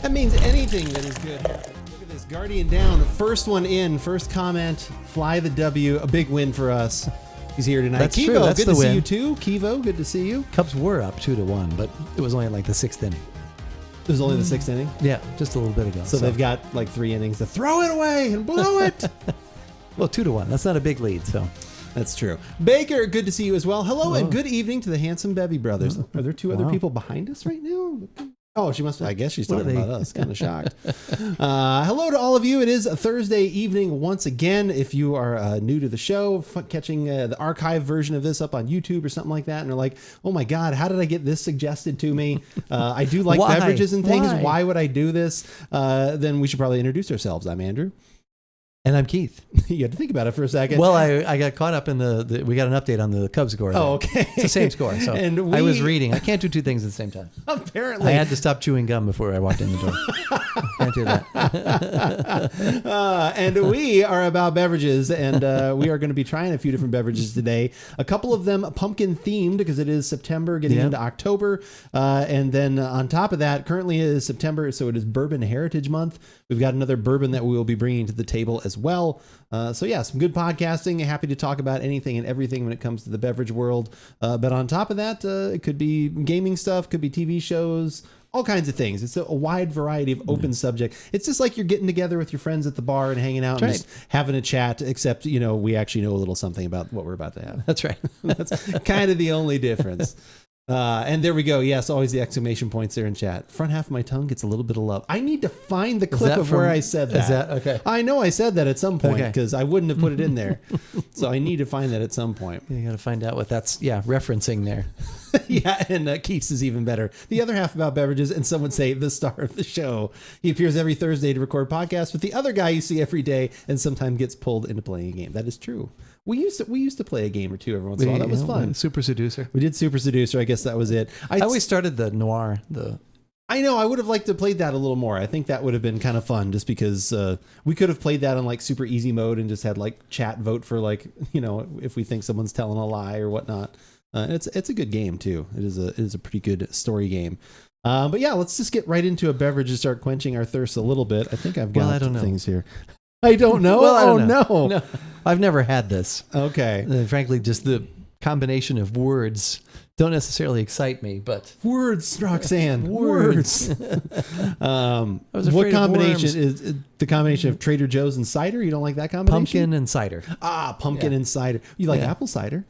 That means anything that is good happens. Look at this. Guardian down. First one in. First comment. Fly the W. A big win for us. He's here tonight. That's Kivo, true. That's good the to win. see you too. Kivo, good to see you. Cubs were up 2-1, but it was only like the 6th inning. It was only the 6th inning. Yeah, just a little bit ago. So they've got like 3 innings to throw it away and blow it. Well, 2-1. That's not a big lead, so. That's true. Baker, good to see you as well. Hello and good evening to the handsome Bevy brothers. Are there two other people behind us right now? Oh, she must. I guess she's talking about us. Kind of shocked. Hello to all of you. It is a Thursday evening once again. If you are new to the show, catching the archive version of this up on YouTube or something like that, and are like, "Oh my God, how did I get this suggested to me?" I do like beverages and things. Why would I do this? Then we should probably introduce ourselves. I'm Andrew. And I'm Keith. You had to think about it for a second. Well, I got caught up in we got an update on the Cubs score. Oh, okay. It's the same score. So and I was reading. I can't do two things at the same time. Apparently. I had to stop chewing gum before I walked in the door. Can't do that. And we are About Beverages, and we are going to be trying a few different beverages today. A couple of them pumpkin themed because it is September getting into October. And then on top of that, currently it is September, so it is Bourbon Heritage Month. We've got another bourbon that we will be bringing to the table as well. So yeah, some good podcasting. Happy to talk about anything and everything when it comes to the beverage world. But on top of that, it could be gaming stuff, could be TV shows, all kinds of things. It's a wide variety of open subject. It's just like you're getting together with your friends at the bar and hanging out and just having a chat, except, we actually know a little something about what we're about to have. That's right. That's kind of the only difference. And there we go. Yes, always the exclamation points there in chat. Front half of my tongue gets a little bit of love. I need to find the clip of where I said that. Is that okay? I know I said that at some point because I wouldn't have put it in there. So I need to find that at some point. You got to find out what that's referencing there. Yeah, and Keith's is even better. The other half about beverages, and some would say the star of the show. He appears every Thursday to record podcasts with the other guy you see every day, and sometimes gets pulled into playing a game. That is true. We used to play a game or two every once in a while. That was fun. Super Seducer. We did Super Seducer. I guess that was it. I always started the Noir. I know. I would have liked to play that a little more. I think that would have been kind of fun, just because we could have played that on like super easy mode and just had like chat vote for if we think someone's telling a lie or whatnot. It's a good game too. It is a pretty good story game. But yeah, let's just get right into a beverage and start quenching our thirst a little bit. I think I've got things here. I don't know. Well, I don't know. No, I've never had this. Okay. Frankly, just the combination of words don't necessarily excite me, but words, Roxanne, words. What combination is the combination of Trader Joe's and cider? You don't like that combination? Pumpkin and cider. Pumpkin and cider. You like apple cider?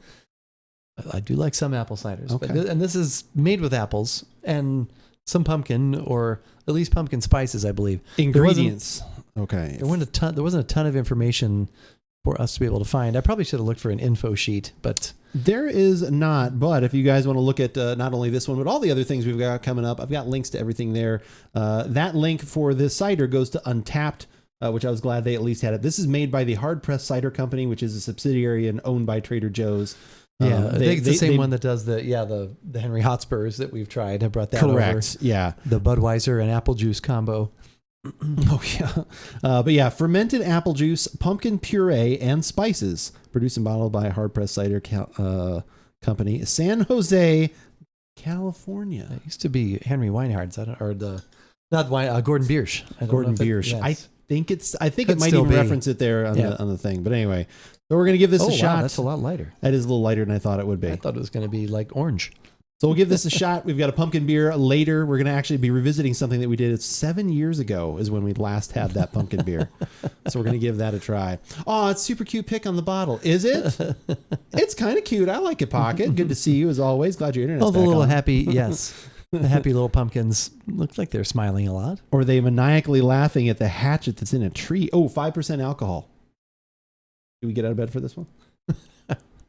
I do like some apple ciders. Okay. And this is made with apples and some pumpkin, or at least pumpkin spices, I believe. Ingredients. Okay. There wasn't a ton of information for us to be able to find. I probably should have looked for an info sheet, but there is not. But if you guys want to look at not only this one, but all the other things we've got coming up, I've got links to everything there. That link for this cider goes to Untapped, which I was glad they at least had it. This is made by the Hard Press Cider Company, which is a subsidiary and owned by Trader Joe's. Yeah, I think it's the same one that does the Henry Hotspurs that we've tried. I brought that over. Correct. Yeah. The Budweiser and apple juice combo. Oh yeah. But yeah, fermented apple juice, pumpkin puree, and spices, produced and bottled by Hard Press Cider Company, San Jose, California. It used to be Henry Weinhard's, Gordon Biersch. Gordon Biersch. Yes. I think it might even reference it there on the thing. But anyway, so we're gonna give this a shot. Wow, that's a lot lighter. That is a little lighter than I thought it would be. I thought it was going to be like orange. So we'll give this a shot. We've got a pumpkin beer later. We're going to actually be revisiting something that we did 7 years ago is when we last had that pumpkin beer. So we're going to give that a try. Oh, it's super cute pic on the bottle. Is it? It's kind of cute. I like it, Pocket. Good to see you as always. Glad your internet's back on. The little happy, yes. The happy little pumpkins look like they're smiling a lot. Or are they maniacally laughing at the hatchet that's in a tree? Oh, 5% alcohol. Do we get out of bed for this one?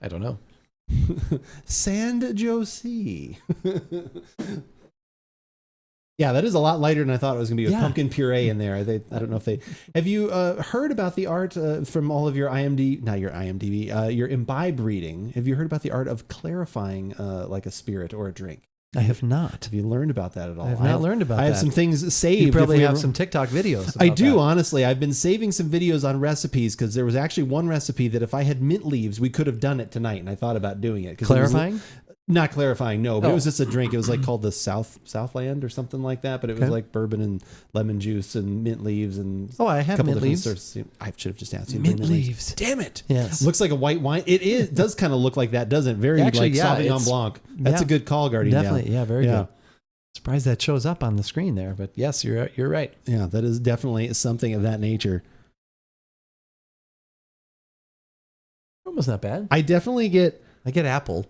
I don't know. Sand Josie. Yeah, that is a lot lighter than I thought it was going to be with pumpkin puree in there. I don't know if they... Have you heard about the art from all of your your imbibe reading? Have you heard about the art of clarifying like a spirit or a drink? I have not. Have you learned about that at all? I have not learned about that. I have some things saved. You probably have some TikTok videos about I do, that. honestly. I've been saving some videos on recipes because there was actually one recipe that if I had mint leaves, we could have done it tonight, and I thought about doing it. Clarifying? Not clarifying, no, but it was just a drink. It was like called the Southland or something like that. But it was like bourbon and lemon juice and mint leaves and I have mint leaves. I should have just asked you. Mint leaves. Damn it! Yes, looks like a white wine. It does kind of look like that, doesn't it? Very like Sauvignon Blanc. That's a good call, Guardian. Definitely, very good. Surprised that shows up on the screen there, but yes, you're right. Yeah, that is definitely something of that nature. Almost not bad. I definitely get apple.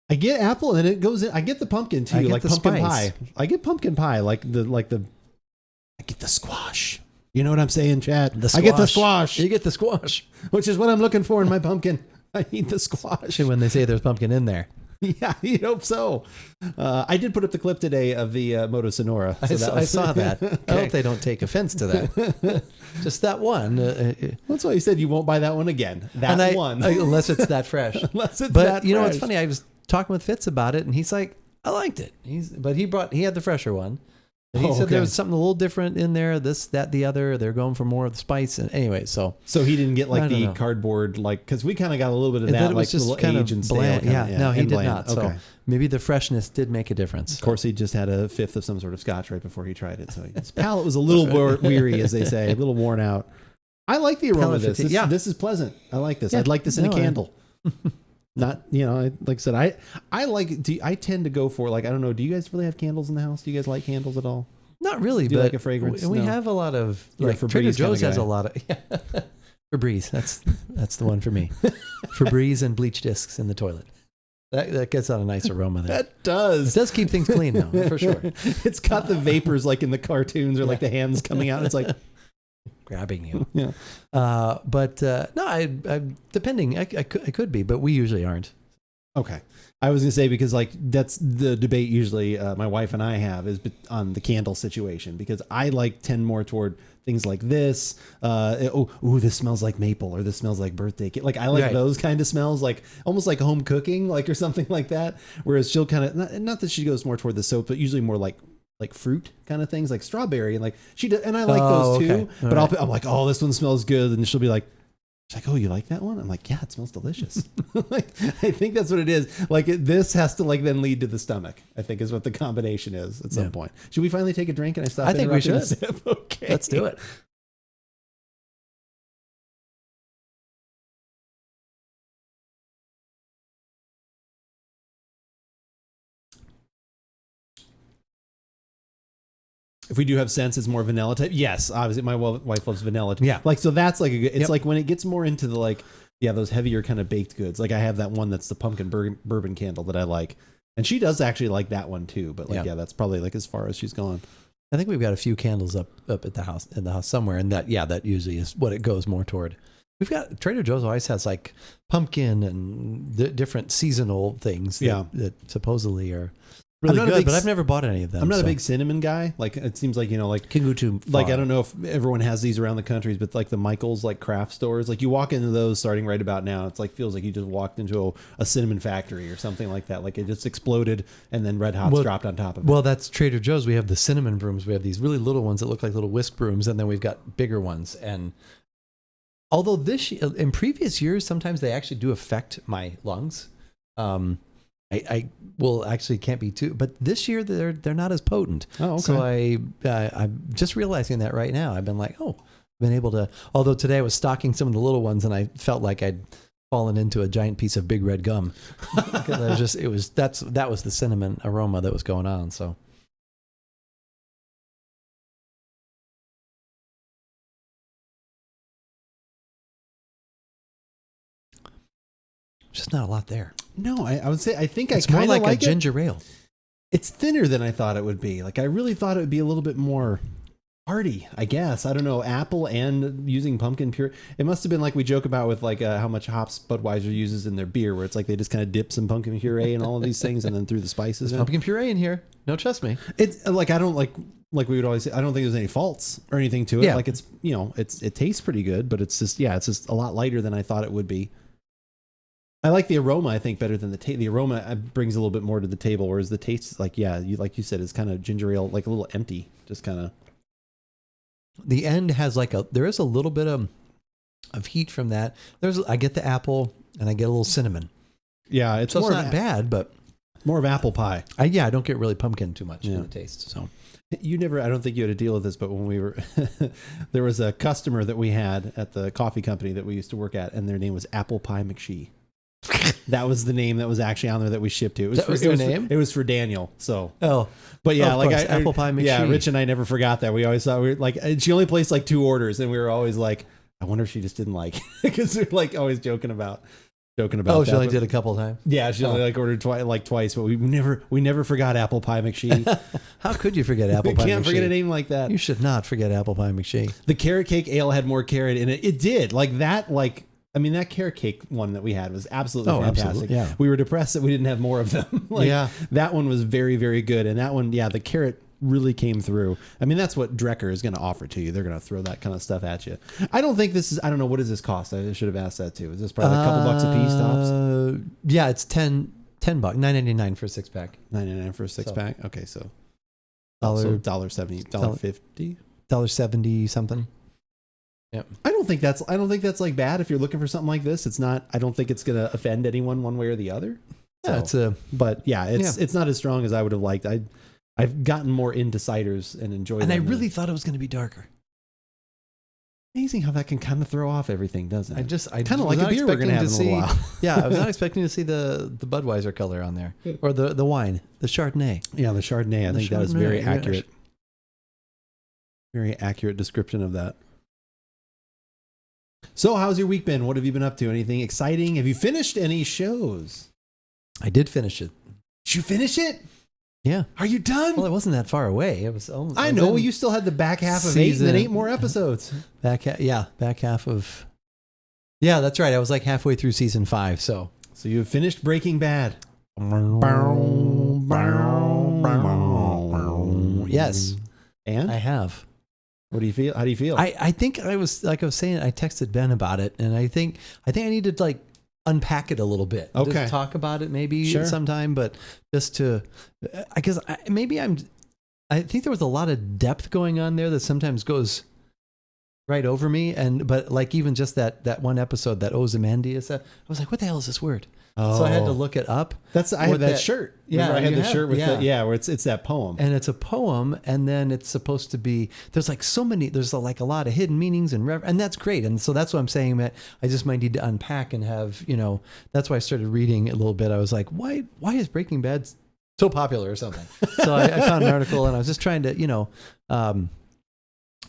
I get apple, and it goes in. I get the pumpkin too, like pumpkin pie. I get pumpkin pie, I get the squash. You know what I'm saying, Chad? I get the squash. You get the squash, which is what I'm looking for in my pumpkin. I need the squash. When they say there's pumpkin in there. Yeah, you hope so. I did put up the clip today of the Moto Sonora. So I saw that. Okay. I hope they don't take offense to that. Just that one. That's why you said you won't buy that one again. Unless it's that fresh. But you know, it's funny. I was talking with Fitz about it, and he's like, I liked it. But he had the fresher one. And he said there was something a little different in there. This, that, the other. They're going for more of the spice. And anyway, so he didn't get like the cardboard, like, because we kind of got a little bit of that, it was like just little kind age of and bland. stale. No, he did bland. not. So maybe the freshness did make a difference. Of course, he just had a fifth of some sort of scotch right before he tried it, so his palate was a little weary, as they say, a little worn out. I like the aroma of this. This is pleasant. I like this. I'd like this in a candle. Not, like I said, I tend to go for, like, I don't know, do you guys really have candles in the house? Do you guys like candles at all? Not really, do you but like a fragrance? We have a lot of, like, Trader Joe's has a lot of, Febreze. That's the one for me. Febreze and bleach discs in the toilet. That gets out a nice aroma there. That does. It does keep things clean, though, for sure. It's got the vapors like in the cartoons or like the hands coming out. It's like grabbing you. Yeah. But no, I depending, I could be, but we usually aren't. Okay. I was going to say, because like that's the debate usually my wife and I have is on the candle situation, because I tend more toward things like this. This smells like maple, or this smells like birthday cake. Like I like those kind of smells, like almost like home cooking, like, or something like that. Whereas she'll kind of, not that she goes more toward the soap, but usually more like fruit kind of things, like strawberry, and like she does, and I like those too. Okay. But I'm like, oh, this one smells good, and she'll be like, she's like, oh, you like that one? I'm like, yeah, it smells delicious. Like, I think that's what it is. Like this has to then lead to the stomach, I think, is what the combination is at some point. Should we finally take a drink and I stop? I think we should. Okay. Let's do it. If we do have scents, it's more vanilla type. Yes, obviously my wife loves vanilla. Yeah. Like, so that's like a good, it's like when it gets more into the those heavier kind of baked goods. Like I have that one that's the pumpkin bourbon candle that I like. And she does actually like that one too. But that's probably like as far as she's gone. I think we've got a few candles up at the house, somewhere. And that usually is what it goes more toward. We've got, Trader Joe's always has like pumpkin and different seasonal things that supposedly are really good, but I've never bought any of them. I'm not a big cinnamon guy. Like it seems like, like can go too far. Like I don't know if everyone has these around the country, but like the Michael's like craft stores, like you walk into those starting right about now, it's like feels like you just walked into a cinnamon factory or something like that. Like it just exploded and then Red Hot's dropped on top of it. Well, that's Trader Joe's. We have the cinnamon brooms. We have these really little ones that look like little whisk brooms, and then we've got bigger ones. And although in previous years, sometimes they actually do affect my lungs. I will actually can't be too, but this year they're not as potent. Oh, okay. So I'm just realizing that right now. I've been like, I've been able to. Although today I was stocking some of the little ones, and I felt like I'd fallen into a giant piece of big red gum. Because that was the cinnamon aroma that was going on. So. Just not a lot there. No, I would say I think it's more like a ginger ale. It's thinner than I thought it would be. Like I really thought it would be a little bit more hearty, I guess. I don't know, apple and using pumpkin puree. It must have been like we joke about with like how much hops Budweiser uses in their beer, where it's like they just kind of dip some pumpkin puree and all of these things and then threw the spices in. Pumpkin puree in here. No, trust me. It's like I don't like we would always say, I don't think there's any faults or anything to it. Yeah. Like it's it tastes pretty good, but it's just a lot lighter than I thought it would be. I like the aroma, I think, better than the taste. The aroma brings a little bit more to the table, whereas the taste, like you said, is kind of ginger ale, like a little empty, just kind of. The end has there is a little bit of heat from that. I get the apple and I get a little cinnamon. Yeah, it's not bad, but More of apple pie. I don't get really pumpkin too much in the taste. So you never, I don't think you had to deal with this, but when we were, there was a customer that we had at the coffee company that we used to work at, and their name was Apple Pie McShee. That was the name that was actually on there that we shipped to. That was their name? It was for Daniel. So, but yeah, like Apple Pie McShee. Yeah, Rich and I never forgot that. We always thought we were like, she only placed like 2 orders, and we were always like, I wonder if she just didn't like, because we're like always joking about. Oh, she only did a couple times. Yeah, she only like ordered twice, but we never forgot Apple Pie McShee. How could you forget Apple Pie McShee? You can't forget a name like that. You should not forget Apple Pie McShee. The carrot cake ale had more carrot in it. It did. Like that, that carrot cake one that we had was absolutely fantastic. Absolutely, yeah. We were depressed that we didn't have more of them. That one was very, very good. And that one, the carrot really came through. I mean, that's what Drecker is going to offer to you. They're going to throw that kind of stuff at you. I don't think this is, I don't know, what does this cost? I should have asked that too. Is this probably a couple bucks a piece tops? Yeah, it's $10, $9.99 for a 6-pack. $9.99 for a 6-pack? Okay, so $1.70, $1.50. $1.70 something. Yep. I don't think that's like bad if you're looking for something like this. It's not, I don't think it's going to offend anyone one way or the other. Yeah, it's not as strong as I would have liked. I've gotten more into ciders and enjoyed them. And I really thought it was going to be darker. Amazing how that can kind of throw off everything, doesn't it? I kind of like a beer we're going to have in a little while. Yeah, I was not expecting to see the Budweiser color on there. Or the wine, the Chardonnay. Yeah, the Chardonnay. I think that is very accurate. Very accurate description of that. So how's your week been? What have you been up to? Anything exciting? Have you finished any shows? I did finish it. Did you finish it? Yeah. Are you done? Well, it wasn't that far away. It was. I know. You still had the back half of 8 and then 8 more episodes. Back half of. Yeah, that's right. I was like halfway through season 5. So you have finished Breaking Bad. Yes. And I have. What do you feel? How do you feel? I think I was saying, I texted Ben about it, and I think I need to like unpack it a little bit. Okay. Just talk about it maybe sometime, but just to, because I think there was a lot of depth going on there that sometimes goes right over me. But like even just that one episode that Ozymandias, I was like, what the hell is this word? Oh. So I had to look it up. I had that shirt. Yeah, I had the shirt with where it's that poem. And it's a poem, and then it's supposed to be, there's like so many, there's like a lot of hidden meanings and that's great. And so that's what I'm saying, that I just might need to unpack and have, that's why I started reading a little bit. I was like, why is Breaking Bad so popular or something? So I found an article, and I was just trying to,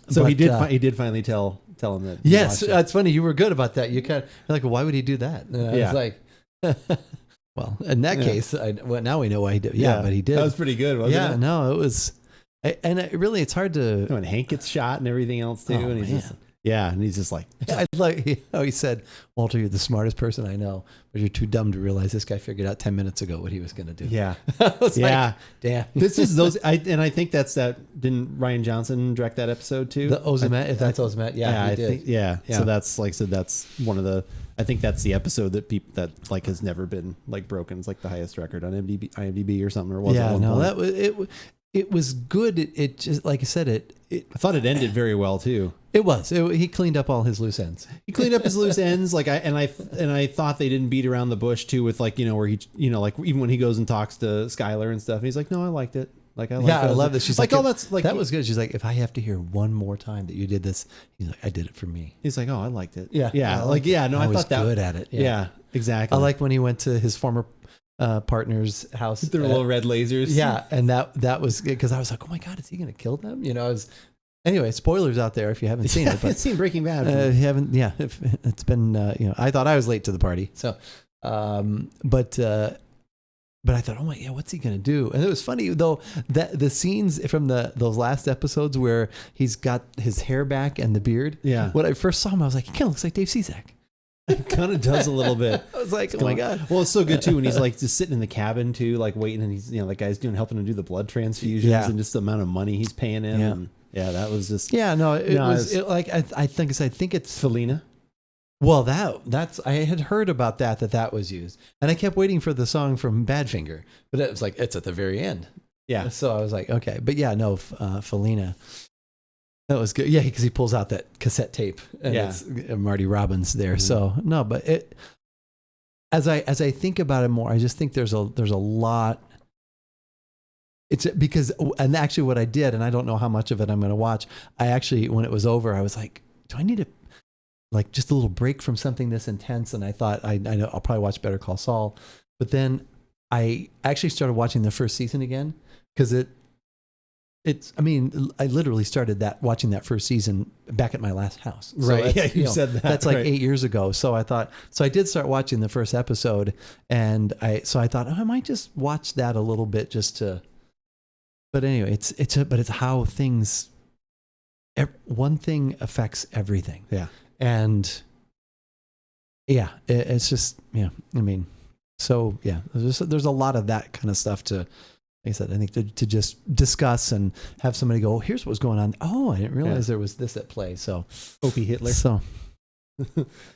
so he did finally tell him that. Yes, it's funny. You were good about that. You're like, well, why would he do that? And I was like, well, in that case, now we know why he did. Yeah, but he did. That was pretty good, wasn't it? Yeah, no, it was. And it's hard to. When Hank gets shot and everything else too, and he's just like, I like how he said, Walter, you're the smartest person I know, but you're too dumb to realize this guy figured out 10 minutes ago what he was going to do. Yeah, I was like, damn. This is those, and I think that's that. Didn't Ryan Johnson direct that episode too? The Ozymandias, if that's Ozymandias, he did. Think, So that's like I said, that's one of the. I think that's the episode that like has never been like broken. It's like the highest record on IMDb or something, or was it? Yeah, no, that was it. It was good. It just, like I said, I thought it ended very well too. It was. He cleaned up all his loose ends. He cleaned up his loose ends. Like I thought they didn't beat around the bush too with like where he like even when he goes and talks to Skylar and stuff, and he's like, no, I liked it. Like I love this. She's like, oh, that's like that was good. She's like, if I have to hear one more time that you did this, he's like, I did it for me. He's like, oh, I liked it. Yeah, I was thought that good at it. Yeah, exactly. I like when he went to his former partner's house. The little red lasers. Yeah, and that was because I was like, oh my god, is he going to kill them? Anyway, spoilers out there if you haven't seen it. But I've seen Breaking Bad. You haven't. Yeah, it's been. I thought I was late to the party. So, but I thought, oh my, yeah, what's he gonna do? And it was funny though that the scenes from those last episodes where he's got his hair back and the beard. Yeah. When I first saw him, I was like, he kind of looks like Dave Cizek. It kind of does a little bit. I was like, oh my god. Well, it's so good too when he's like just sitting in the cabin too, like waiting, and he's that guy's helping him do the blood transfusions and just the amount of money he's paying him. Yeah. And that was just. Yeah, no, I think it's Felina. Well, that's I had heard about that was used, and I kept waiting for the song from Badfinger, but it was like it's at the very end. Yeah, so I was like, okay, but yeah, no, Felina, that was good. Yeah, because he pulls out that cassette tape, and it's Marty Robbins there. Mm-hmm. So no, but as I think about it more, I just think there's a lot It's because, and actually what I did, and I don't know how much of it I'm going to watch. I actually, when it was over, I was like, do I need to like just a little break from something this intense? And I thought I know I'll probably watch Better Call Saul, but then I actually started watching the first season again because I mean, I literally started watching that first season back at my last house. Right. So yeah, you said that. That's like right. 8 years ago. So I did start watching the first episode, and I thought, I might just watch that a little bit just to. But anyway, it's how things. One thing affects everything. Yeah. And. Yeah, it's just I mean, so yeah, there's a lot of that kind of stuff to. Like I said, I think to just discuss and have somebody go, here's what's going on. Oh, I didn't realize there was this at play. So, Opie Hitler. So,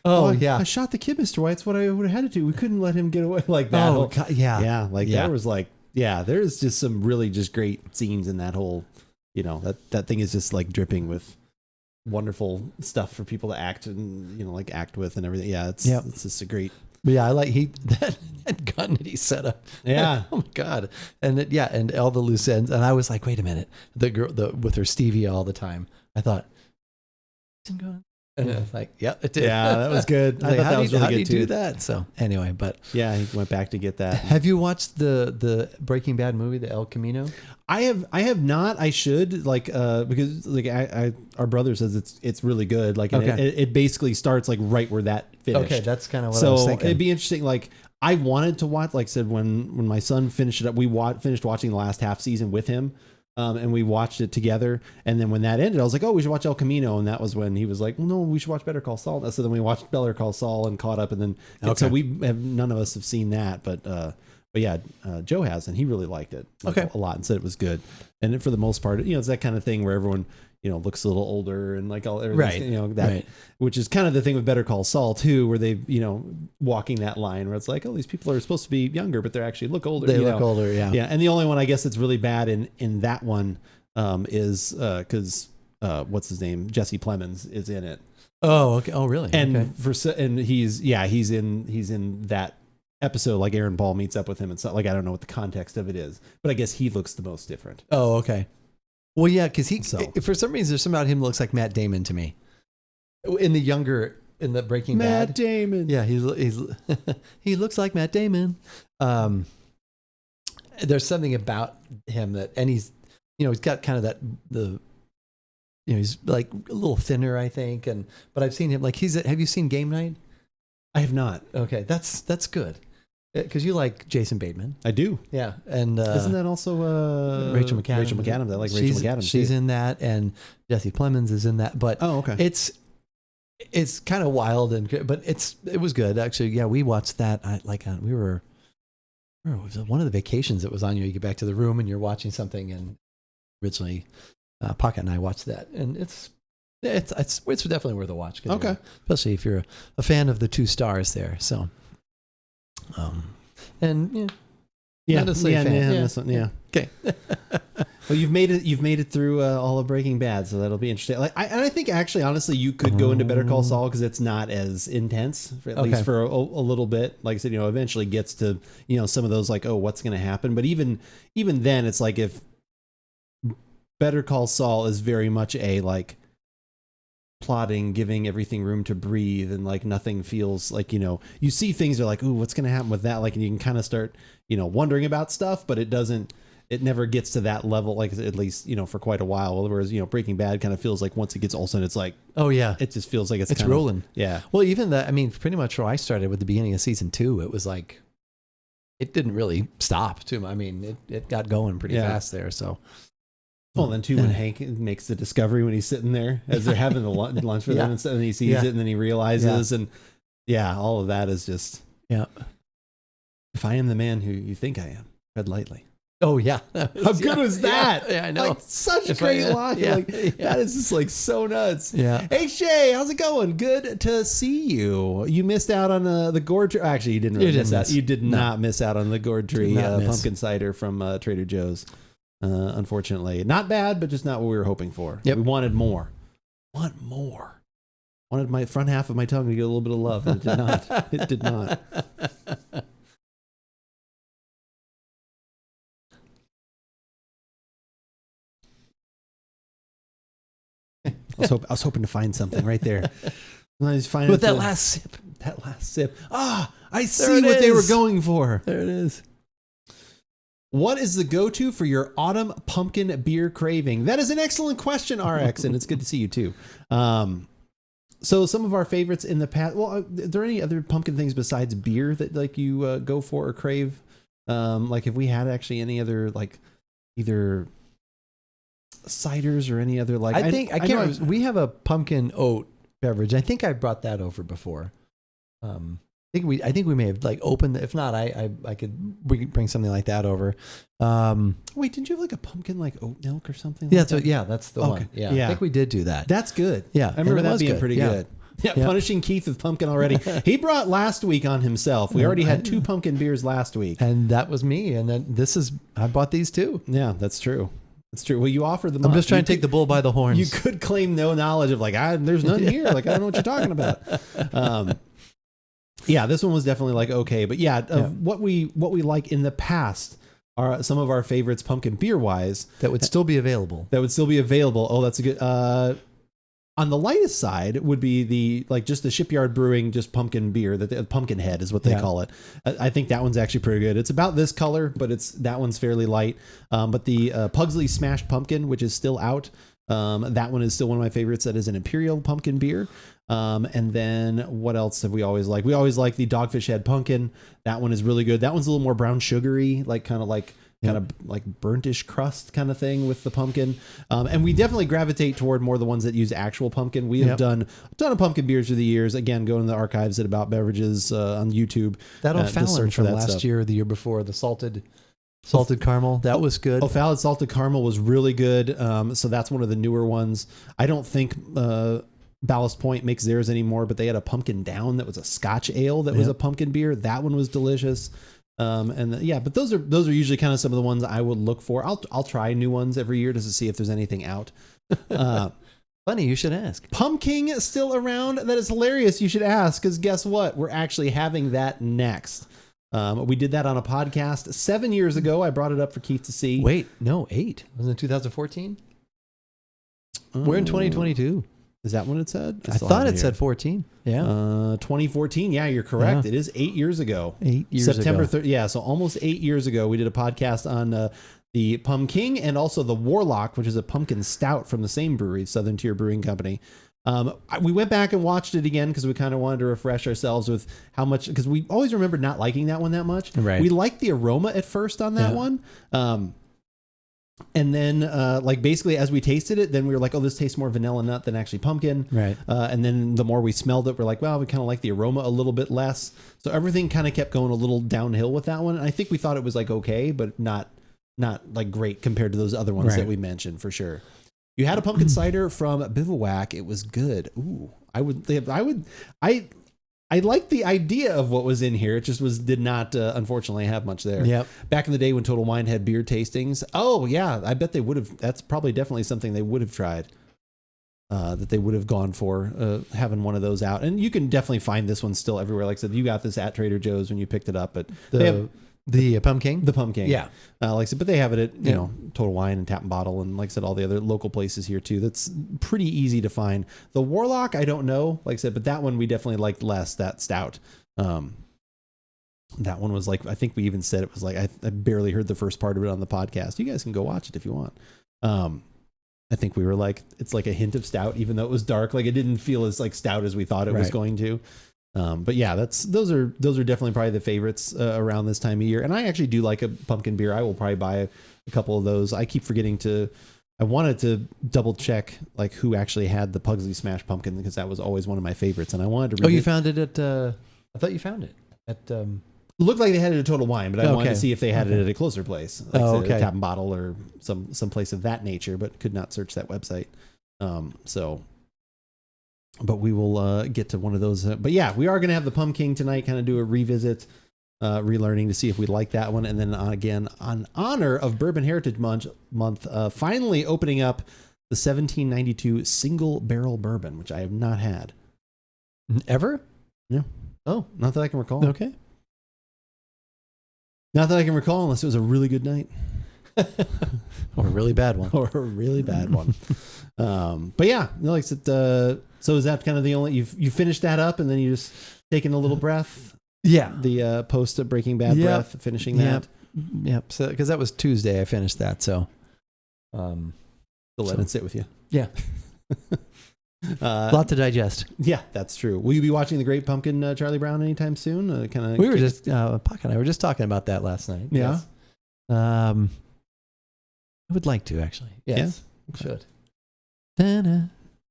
I shot the kid, Mr. White. It's what I would have had to do. We couldn't let him get away like that. Oh, God, yeah. Yeah. Like there was like, there's just some really just great scenes in that whole, that thing is just like dripping with wonderful stuff for people to act and, like act with and everything. Yeah. It's just a great. But yeah, I like that gun that he set up. Yeah. Oh my God. And and all the loose ends. And I was like, wait a minute. The girl with her stevia all the time. I thought, and I was like, yeah, it did. Yeah, that was good. I like, thought that was really good too. Do that? So anyway, but yeah, he went back to get that. Have you watched the Breaking Bad movie, the El Camino? I have not. I should because our brother says it's really good. Like it basically starts like right where that finished. Okay, that's kind of what I was thinking. It'd be interesting. Like I wanted to watch. Like I said, when my son finished it up, we finished watching the last half season with him. And we watched it together. And then when that ended, I was like, oh, we should watch El Camino. And that was when he was like, well, no, we should watch Better Call Saul. So then we watched Better Call Saul and caught up. And then, so none of us have seen that. But yeah, Joe has, and he really liked it a lot and said it was good. And for the most part, it's that kind of thing where everyone, looks a little older and like all everything, which is kind of the thing with Better Call Saul too, where they, walking that line where it's like, oh, these people are supposed to be younger, but they actually look older. They look older. Yeah. Yeah. And the only one I guess that's really bad in that one is because what's his name? Jesse Plemons is in it. Oh, okay. Oh, really? And he's in that episode, like Aaron Paul meets up with him and stuff. Like I don't know what the context of it is, but I guess he looks the most different. Oh, okay. Well, yeah, because for some reason there's something about him that looks like Matt Damon to me. In the Breaking Bad. Matt Damon. Yeah, he's he looks like Matt Damon. There's something about him and he's got kind of he's like a little thinner, I think. But I've seen him like have you seen Game Night? I have not. Okay, that's good. Because you like Jason Bateman. I do. Yeah. And isn't that also Rachel McAdams? Rachel McAdams. I like Rachel McAdams. She's in that, and Jesse Plemons is in that. But it's kind of wild but it was good actually. Yeah, we watched that. We were it was one of the vacations that was on you. You get back to the room and you're watching something, and originally Pocket and I watched that, and it's definitely worth a watch. Okay. Especially if you're a fan of the 2 stars there. So. And yeah, yeah. Okay. Well, you've made it through all of Breaking Bad, so that'll be interesting. I think actually, honestly, you could go into Better Call Saul because it's not as intense, at least for a little bit. Like I said, eventually gets to some of those like, oh, what's going to happen? But even then, it's like if Better Call Saul is very much a like plotting, giving everything room to breathe, and like nothing feels like you see things are like, ooh, what's going to happen with that? Like, and you can kind of start wondering about stuff, but it never gets to that level, like at least for quite a while. Whereas Breaking Bad kind of feels like once it gets all of a sudden it's like, oh yeah, it just feels like it's rolling. Yeah. Well, even that, I mean, pretty much where I started with the beginning of season 2, it was like it didn't really stop too. I mean, it got going pretty fast there. So. Well, then too, when Hank makes the discovery when he's sitting there as they're having the lunch for them, and he sees it, and then he realizes, and all of that is just if I am the man who you think I am, tread lightly. Oh yeah, how good was that? Yeah, I know. Like, such a great line. That is just like so nuts. Yeah. Hey Shay, how's it going? Good to see you. You missed out on the gourd tree. Actually, you didn't really miss out. You did not miss out on the gourd tree pumpkin cider from Trader Joe's. Unfortunately, not bad, but just not what we were hoping for. Yep. We wanted more. Wanted my front half of my tongue to get a little bit of love, and it did not. It did not. I was hoping to find something right there. With that last sip. That last sip. I see what they were going for. There it is. What is the go-to for your autumn pumpkin beer craving? That is an excellent question, RX, and it's good to see you too. So some of our favorites in the past. Well, are there any other pumpkin things besides beer that like you go for or crave? Like if we had actually any other like either ciders or any other like I can't remember. We have a pumpkin oat beverage. I think I brought that over before. I think we may have like opened. If not, we could bring something like that over. Wait, didn't you have like a pumpkin like oat milk or something? Yeah, like that? That's the one. Yeah, I think we did do that. That's good. Yeah, I remember that being pretty good. Yeah, punishing Keith with pumpkin already. He brought last week on himself. We already had 2 pumpkin beers last week, and that was me. And then I bought these too. Yeah, that's true. That's true. Well, you offered them. I'm just trying to take the bull by the horns. You could claim no knowledge of like, there's none here. Like, I don't know what you're talking about. Yeah, this one was definitely like okay, but what we like in the past are some of our favorites, pumpkin beer wise, that would still be available. Oh, that's a good. On the lightest side would be just the Shipyard Brewing, just pumpkin beer, that the Pumpkin Head is what they call it. I think that one's actually pretty good. It's about this color, but that one's fairly light. But the Pugsley Smashed Pumpkin, which is still out, that one is still one of my favorites. That is an Imperial pumpkin beer. And then what else have we always liked? We always like the Dogfish Head Pumpkin. That one is really good. That one's a little more brown sugary, kind of like burnt-ish crust kind of thing with the pumpkin. And we definitely gravitate toward more the ones that use actual pumpkin. We have done a ton of pumpkin beers through the years. Again, go in the archives at About Beverages on YouTube. That O'Fallon from last year or the year before, the salted caramel, that was good. O'Fallon salted caramel was really good. So that's one of the newer ones. I don't think Ballast Point makes theirs anymore, but they had a pumpkin down that was a Scotch ale that was a pumpkin beer. That one was delicious. But those are usually kind of some of the ones I would look for. I'll try new ones every year just to see if there's anything out. Funny, you should ask. Pumpkin still around? That is hilarious. You should ask, because guess what? We're actually having that next. We did that on a podcast 7 years ago. I brought it up for Keith to see. Wait, no, 8. Wasn't it 2014? We're in 2022. Is that what it said? I thought it said 14. Yeah. 2014. Yeah, you're correct. Yeah. It is 8 years ago. 8 years September ago. 3rd. Yeah, so almost 8 years ago, we did a podcast on the Pumking and also the Warlock, which is a pumpkin stout from the same brewery, Southern Tier Brewing Company. We went back and watched it again because we kind of wanted to refresh ourselves with how much, because we always remembered not liking that one that much. Right. We liked the aroma at first on that one. And then, basically, as we tasted it, then we were like, oh, this tastes more vanilla nut than actually pumpkin. Right. And then the more we smelled it, we're like, well, we kind of like the aroma a little bit less. So everything kind of kept going a little downhill with that one. And I think we thought it was like okay, but not like great compared to those other ones that we mentioned for sure. You had a pumpkin cider from Bivouac. It was good. Ooh, I liked the idea of what was in here. It just did not, unfortunately, have much there. Yep. Back in the day when Total Wine had beer tastings. Oh, yeah. I bet they would have. That's probably definitely something they would have tried. That they would have gone for, having one of those out. And you can definitely find this one still everywhere. Like I said, you got this at Trader Joe's when you picked it up. But the Pumking? The Pumking. Yeah. Like I said, but they have it at, you know, Total Wine and Tap and Bottle. And like I said, all the other local places here too. That's pretty easy to find. The Warlock, I don't know. Like I said, but that one we definitely liked less, that stout. That one was like, I think we even said it was like, I barely heard the first part of it on the podcast. You guys can go watch it if you want. I think we were like, it's like a hint of stout, even though it was dark. Like it didn't feel as like stout as we thought it was going to. But yeah, those are definitely probably the favorites around this time of year. And I actually do like a pumpkin beer. I will probably buy a couple of those. I keep forgetting I wanted to double check like who actually had the Pugsley Smash Pumpkin, because that was always one of my favorites. And I wanted to. Oh, you found it at? I thought you found it at. It looked like they had it at Total Wine, but I wanted to see if they had it at a closer place, like Tap and Bottle or some place of that nature, but could not search that website. But we will get to one of those. But yeah, we are going to have the Pumking tonight, kind of do a revisit, relearning to see if we like that one. And then again, on honor of Bourbon Heritage Month, finally opening up the 1792 single barrel bourbon, which I have not had. Ever? No. Oh, not that I can recall. Okay. Not that I can recall, unless it was a really good night. Or a really bad one. Or a really bad one. But yeah, no, like so is that kind of the only you finished that up and then you just taking a little breath? Yeah. The post Breaking Bad breath, finishing that. Yep. So because that was Tuesday, I finished that. So, let it sit with you. Yeah. A lot to digest. Yeah, that's true. Will you be watching The Great Pumpkin, Charlie Brown, anytime soon? We were just Puck and I were just talking about that last night. Yeah. Yes. I would like to actually. Yes. Yeah? Okay. Should. Da-na,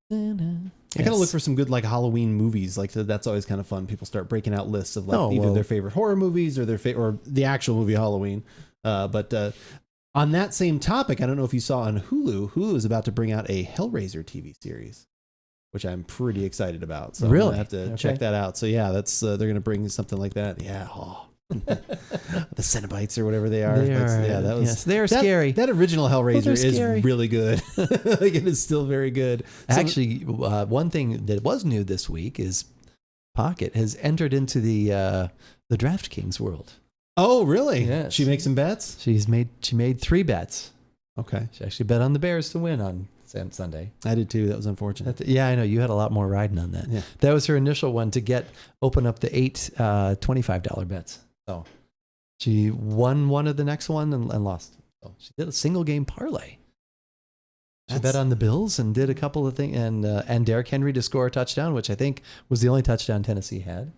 da-na. I kind of look for some good like Halloween movies. Like that's always kind of fun. People start breaking out lists of like either their favorite horror movies or or the actual movie Halloween. But on that same topic, I don't know if you saw on Hulu. Hulu is about to bring out a Hellraiser TV series, which I'm pretty excited about. So really? I'm gonna have to check that out. So yeah, that's they're gonna bring something like that. Yeah. Oh. The Cenobites or whatever they are. That was. Yes, they are scary. That original Hellraiser is really good. Like it is still very good. Actually, one thing that was new this week is Pocket has entered into the DraftKings world. Oh, really? Yes. She makes some bets? She made 3 bets. Okay. She actually bet on the Bears to win on Sunday. I did too. That was unfortunate. Yeah, I know. You had a lot more riding on that. Yeah. That was her initial one to open up the 8 $25 bets. So she won one of the next one and lost. So she did a single game parlay. She bet on the Bills and did a couple of things, and Derrick Henry to score a touchdown, which I think was the only touchdown Tennessee had.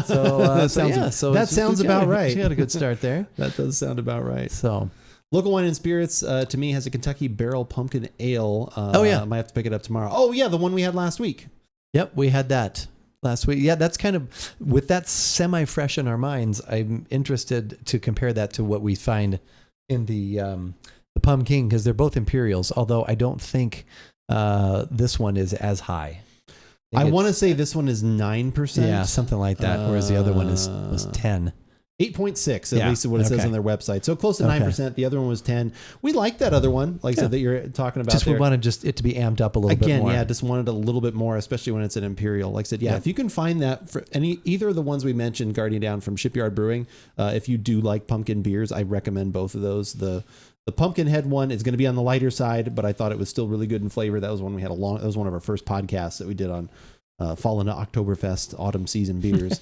So that sounds about right. She had a good start there. That does sound about right. So Local Wine and Spirits to me has a Kentucky Barrel Pumpkin Ale. I might have to pick it up tomorrow. Oh yeah, the one we had last week. Yep, we had that last week. Yeah, that's kind of, with that semi-fresh in our minds, I'm interested to compare that to what we find in the Pumking, because they're both Imperials, although I don't think this one is as high. I want to say this one is 9%. Yeah, something like that, whereas the other one was 10. 8.6, at least what it says on their website. So close to 9%. The other one was 10. We like that other one, like I said, that you're talking about. We wanted it to be amped up a little bit more. Again, just wanted a little bit more, especially when it's an Imperial. Like I said, if you can find that for either of the ones we mentioned, Guardian Down from Shipyard Brewing, if you do like pumpkin beers, I recommend both of those. The Pumpkinhead one is going to be on the lighter side, but I thought it was still really good in flavor. That was one we had that was one of our first podcasts that we did on fall into Oktoberfest autumn season beers.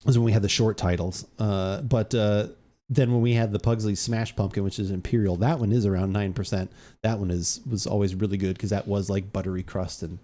Was when we had the short titles. But then when we had the Pugsley Smash Pumpkin, which is Imperial, that one is around 9%. That one was always really good because that was like buttery crust and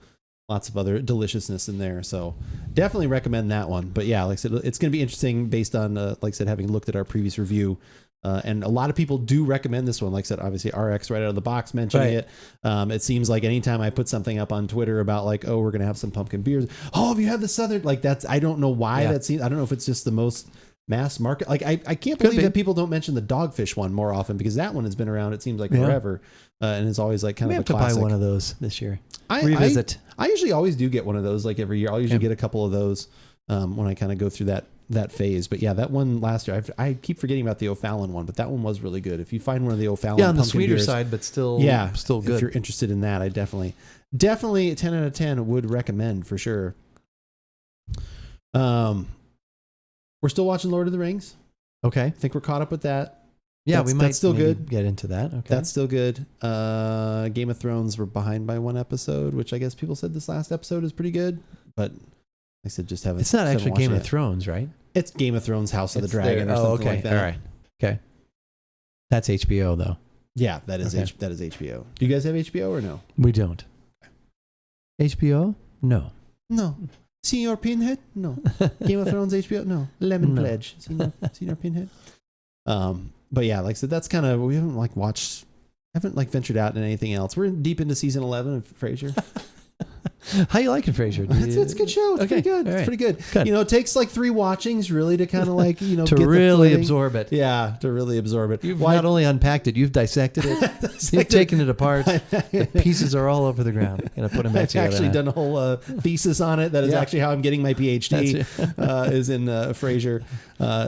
lots of other deliciousness in there. So definitely recommend that one. But yeah, like I said, it's going to be interesting based on, like I said, having looked at our previous review. And a lot of people do recommend this one. Like I said, obviously RX right out of the box mentioning it. It seems like anytime I put something up on Twitter about like, oh, we're going to have some pumpkin beers. Oh, have you had the Southern? Like I don't know why that seems, I don't know if it's just the most mass market. Like I can't believe that people don't mention the Dogfish one more often, because that one has been around, it seems like forever. And it's always like kind of a classic. We have to buy one of those this year. Revisit. I usually always do get one of those like every year. I'll usually get a couple of those when I kind of go through that phase. But yeah, that one last year, I keep forgetting about the O'Fallon one, but that one was really good. If you find one of the O'Fallon on the sweeter side, but still good. If you're interested in that, I definitely 10 out of 10 would recommend for sure. We're still watching Lord of the Rings. Okay. I think we're caught up with that. Yeah, we might that's still good. Get into that. Okay. That's still good. Game of Thrones, we're behind by one episode, which I guess people said this last episode is pretty good, but I said just haven't. It's not actually Game of Thrones, right? It's Game of Thrones House of the Dragon or something like that. All right. Okay. That's HBO though. Yeah, that is that is HBO. Do you guys have HBO or no? We don't. HBO? No. No. Senior Pinhead? No. Game of Thrones HBO? No. Lemon Pledge. Senior Pinhead? But yeah, like I said, that's kind of, we haven't ventured out in anything else. We're deep into season 11 of Frasier. How you liking Frasier? It's a good show. It's pretty good. Right. It's pretty good. You know, it takes like 3 watchings really to kind of like, to get really absorb it. Yeah, to really absorb it. You've not only unpacked it, you've dissected it. You've taken it apart. The pieces are all over the ground. Gonna put them back together. I've actually done a whole thesis on it. That is actually how I'm getting my PhD. Is in Frasier.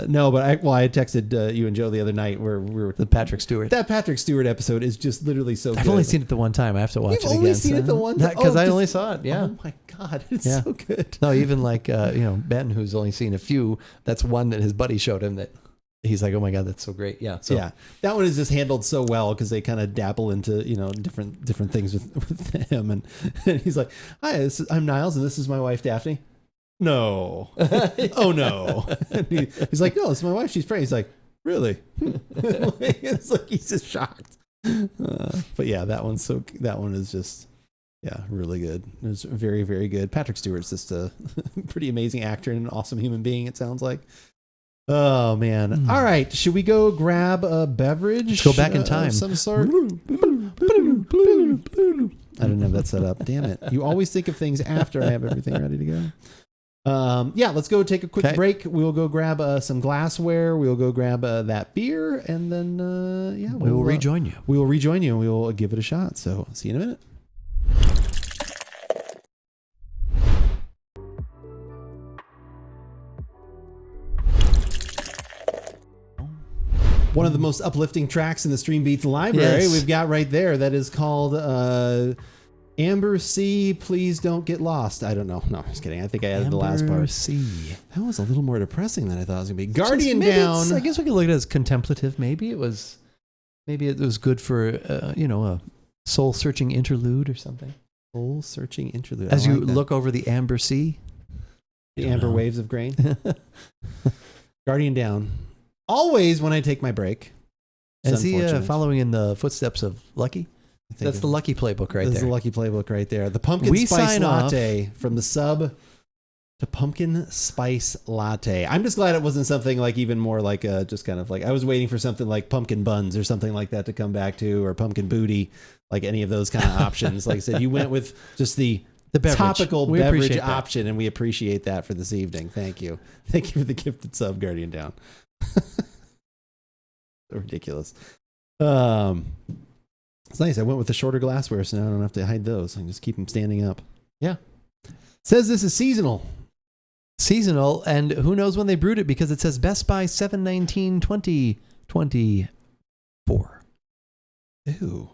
No, but I had texted you and Joe the other night where we were the Patrick Stewart. That Patrick Stewart episode is just literally so good. I've only seen it the one time. I have to watch it again. You've only seen it the one time? Because I only saw it. Yeah. Oh my God, it's so good. No, even like Ben, who's only seen a few. That's one that his buddy showed him that he's like, oh my God, that's so great. Yeah. So yeah, that one is just handled so well because they kind of dabble into, different things with him. And he's like, hi, I'm Niles and this is my wife, Daphne. No. Oh no. And he's like, no, it's my wife. She's pregnant. He's like, really? It's like, he's just shocked. But yeah, that one is just, really good. It's very, very good. Patrick Stewart's just a pretty amazing actor and an awesome human being, it sounds like. Oh man. All right. Should we go grab a beverage? Let's go back in time. Of some sort. I didn't have that set up. Damn it. You always think of things after I have everything ready to go. Let's go take a quick break. We'll go grab some glassware. We'll go grab that beer and then we will rejoin you. We will rejoin you and we will give it a shot. So see you in a minute. One of the most uplifting tracks in the Stream Beats library we've got right there. That is called Amber Sea, Please Don't Get Lost. I don't know. No, just kidding. I think I added the last part. Amber Sea. That was a little more depressing than I thought it was going to be. Guardian Down. I guess we could look at it as contemplative. Maybe it was good for, a soul-searching interlude or something. Soul-searching interlude. As you look over the Amber Sea. The amber waves of grain. Guardian Down. Always when I take my break. Is he following in the footsteps of Lucky? That's the Lucky playbook right there. That's the Lucky playbook right there. The pumpkin spice latte from the sub to pumpkin spice latte. I'm just glad it wasn't something like even more like just kind of like I was waiting for something like pumpkin buns or something like that to come back to, or pumpkin booty, like any of those kind of options. Like I said, you went with just the topical beverage option, and we appreciate that for this evening. Thank you. Thank you for the gifted sub, Guardian Down. Ridiculous. It's nice. I went with the shorter glassware, so now I don't have to hide those. I can just keep them standing up. Yeah. Says this is seasonal. Seasonal, and who knows when they brewed it, because it says Best by 7/19/2024. Ew.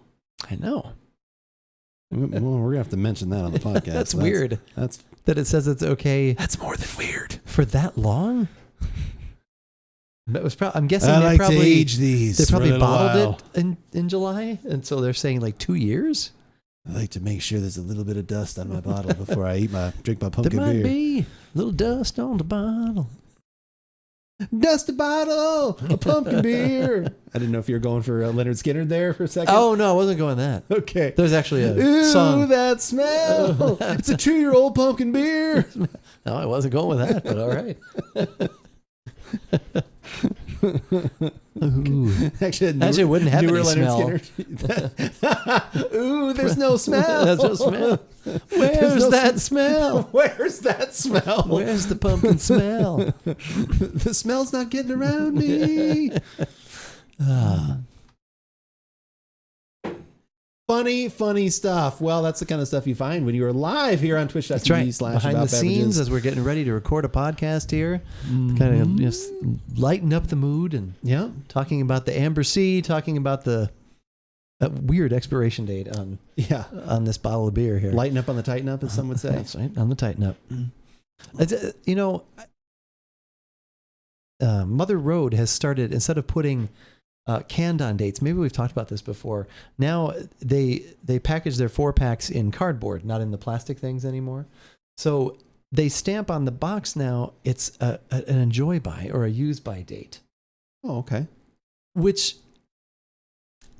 I know. Well, we're going to have to mention that on the podcast. That's weird. That's that it says it's okay. That's more than weird. For that long? It was I'm guessing they probably age these. They probably bottled it in July, and so they're saying like 2 years. I like to make sure there's a little bit of dust on my bottle before I drink my pumpkin beer. There might be a little dust on the bottle. Dust a bottle, a pumpkin beer. I didn't know if you were going for Leonard Skinner there for a second. Oh no, I wasn't going that. Okay, there's actually a song. Ooh, that smell! It's a 2-year-old pumpkin beer. No, I wasn't going with that, but all right. Actually, it wouldn't have any smell. Ooh, there's no smell. There's no smell. Where's that smell? Where's that smell? Where's the pumpkin smell? The smell's not getting around me. Funny stuff. Well, that's the kind of stuff you find when you are live here on twitch.tv/AboutBeverages. Behind the scenes, as we're getting ready to record a podcast here, kind of just lighten up the mood and talking about the Amber Sea, talking about the weird expiration date on this bottle of beer here. Lighten up on the tighten up, as some would say. That's right, on the tighten up. Mother Road has started, instead of putting canned on dates. Maybe we've talked about this before. Now they package their 4-packs in cardboard, not in the plastic things anymore. So they stamp on the box now. It's an enjoy by or a use by date. Oh, okay. Which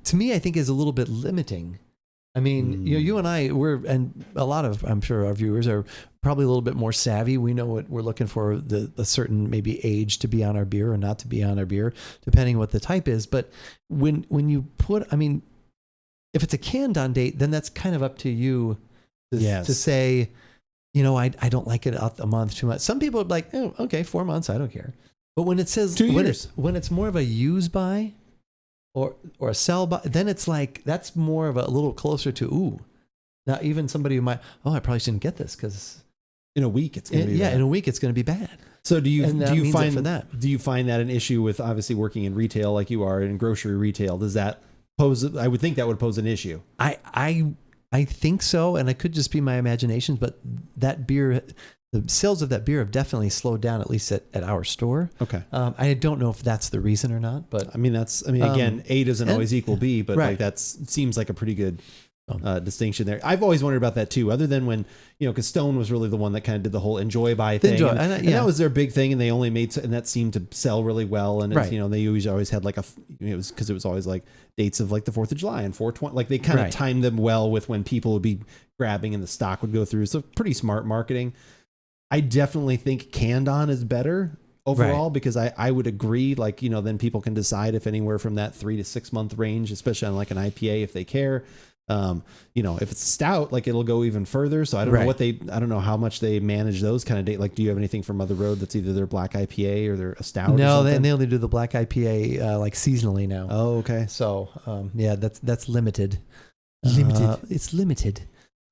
to me, I think is a little bit limiting. I mean, you and I, and a lot of, I'm sure our viewers are probably a little bit more savvy. We know what we're looking for, the certain maybe age to be on our beer or not to be on our beer, depending what the type is. But when you put, I mean, if it's a canned on date, then that's kind of up to you to say, I don't like it a month, 2 months. Some people are like, oh, okay, 4 months, I don't care. But when it says 2 years, when it's more of a use by, or a sell by, then it's like, that's more of a little closer to, ooh. Now, even somebody who might, I probably shouldn't get this because in a week it's going to be bad. In a week it's going to be bad. So do you find that an issue with obviously working in retail like you are in grocery retail? Does that pose, I would think that would pose an issue. I think so, and it could just be my imagination, but that beer, the sales of that beer have definitely slowed down, at least at our store. Okay. I don't know if that's the reason or not, but again, A doesn't always equal B, but right. like seems like a pretty good distinction there. I've always wondered about that too, other than when, because Stone was really the one that kind of did the whole enjoy by thing. And that was their big thing. And they only made, and that seemed to sell really well. And, right. they always had like it was always like dates of like the 4th of July and 420. Like they kind of right. timed them well with when people would be grabbing and the stock would go through. So pretty smart marketing. I definitely think canned on is better overall, right. because I would agree, like, then people can decide if anywhere from that 3 to 6 month range, especially on like an IPA, if they care. If it's stout, like it'll go even further. So I don't know I don't know how much they manage those kind of date. Like, do you have anything from Mother Road that's either their black IPA or their stout? No, they only do the black IPA like seasonally now. Oh, okay. So that's limited. It's limited.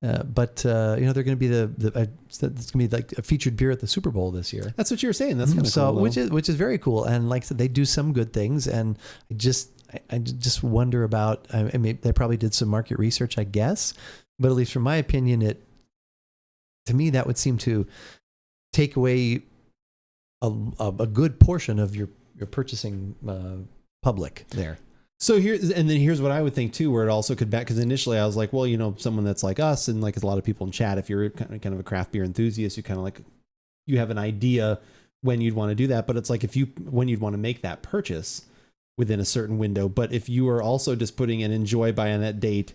But they're going to be it's going to be like a featured beer at the Super Bowl this year. That's what you were saying. That's kind of cool. Which is very cool. And like I said, they do some good things. And I just wonder about. I mean, they probably did some market research, I guess. But at least from my opinion, to me that would seem to take away a good portion of your purchasing public there. So here's what I would think too, where it also could because initially I was like, well, someone that's like us and like a lot of people in chat, if you're kind of a craft beer enthusiast, you kind of like, you have an idea when you'd want to do that. But it's like when you'd want to make that purchase within a certain window. But if you are also just putting an enjoy by on that date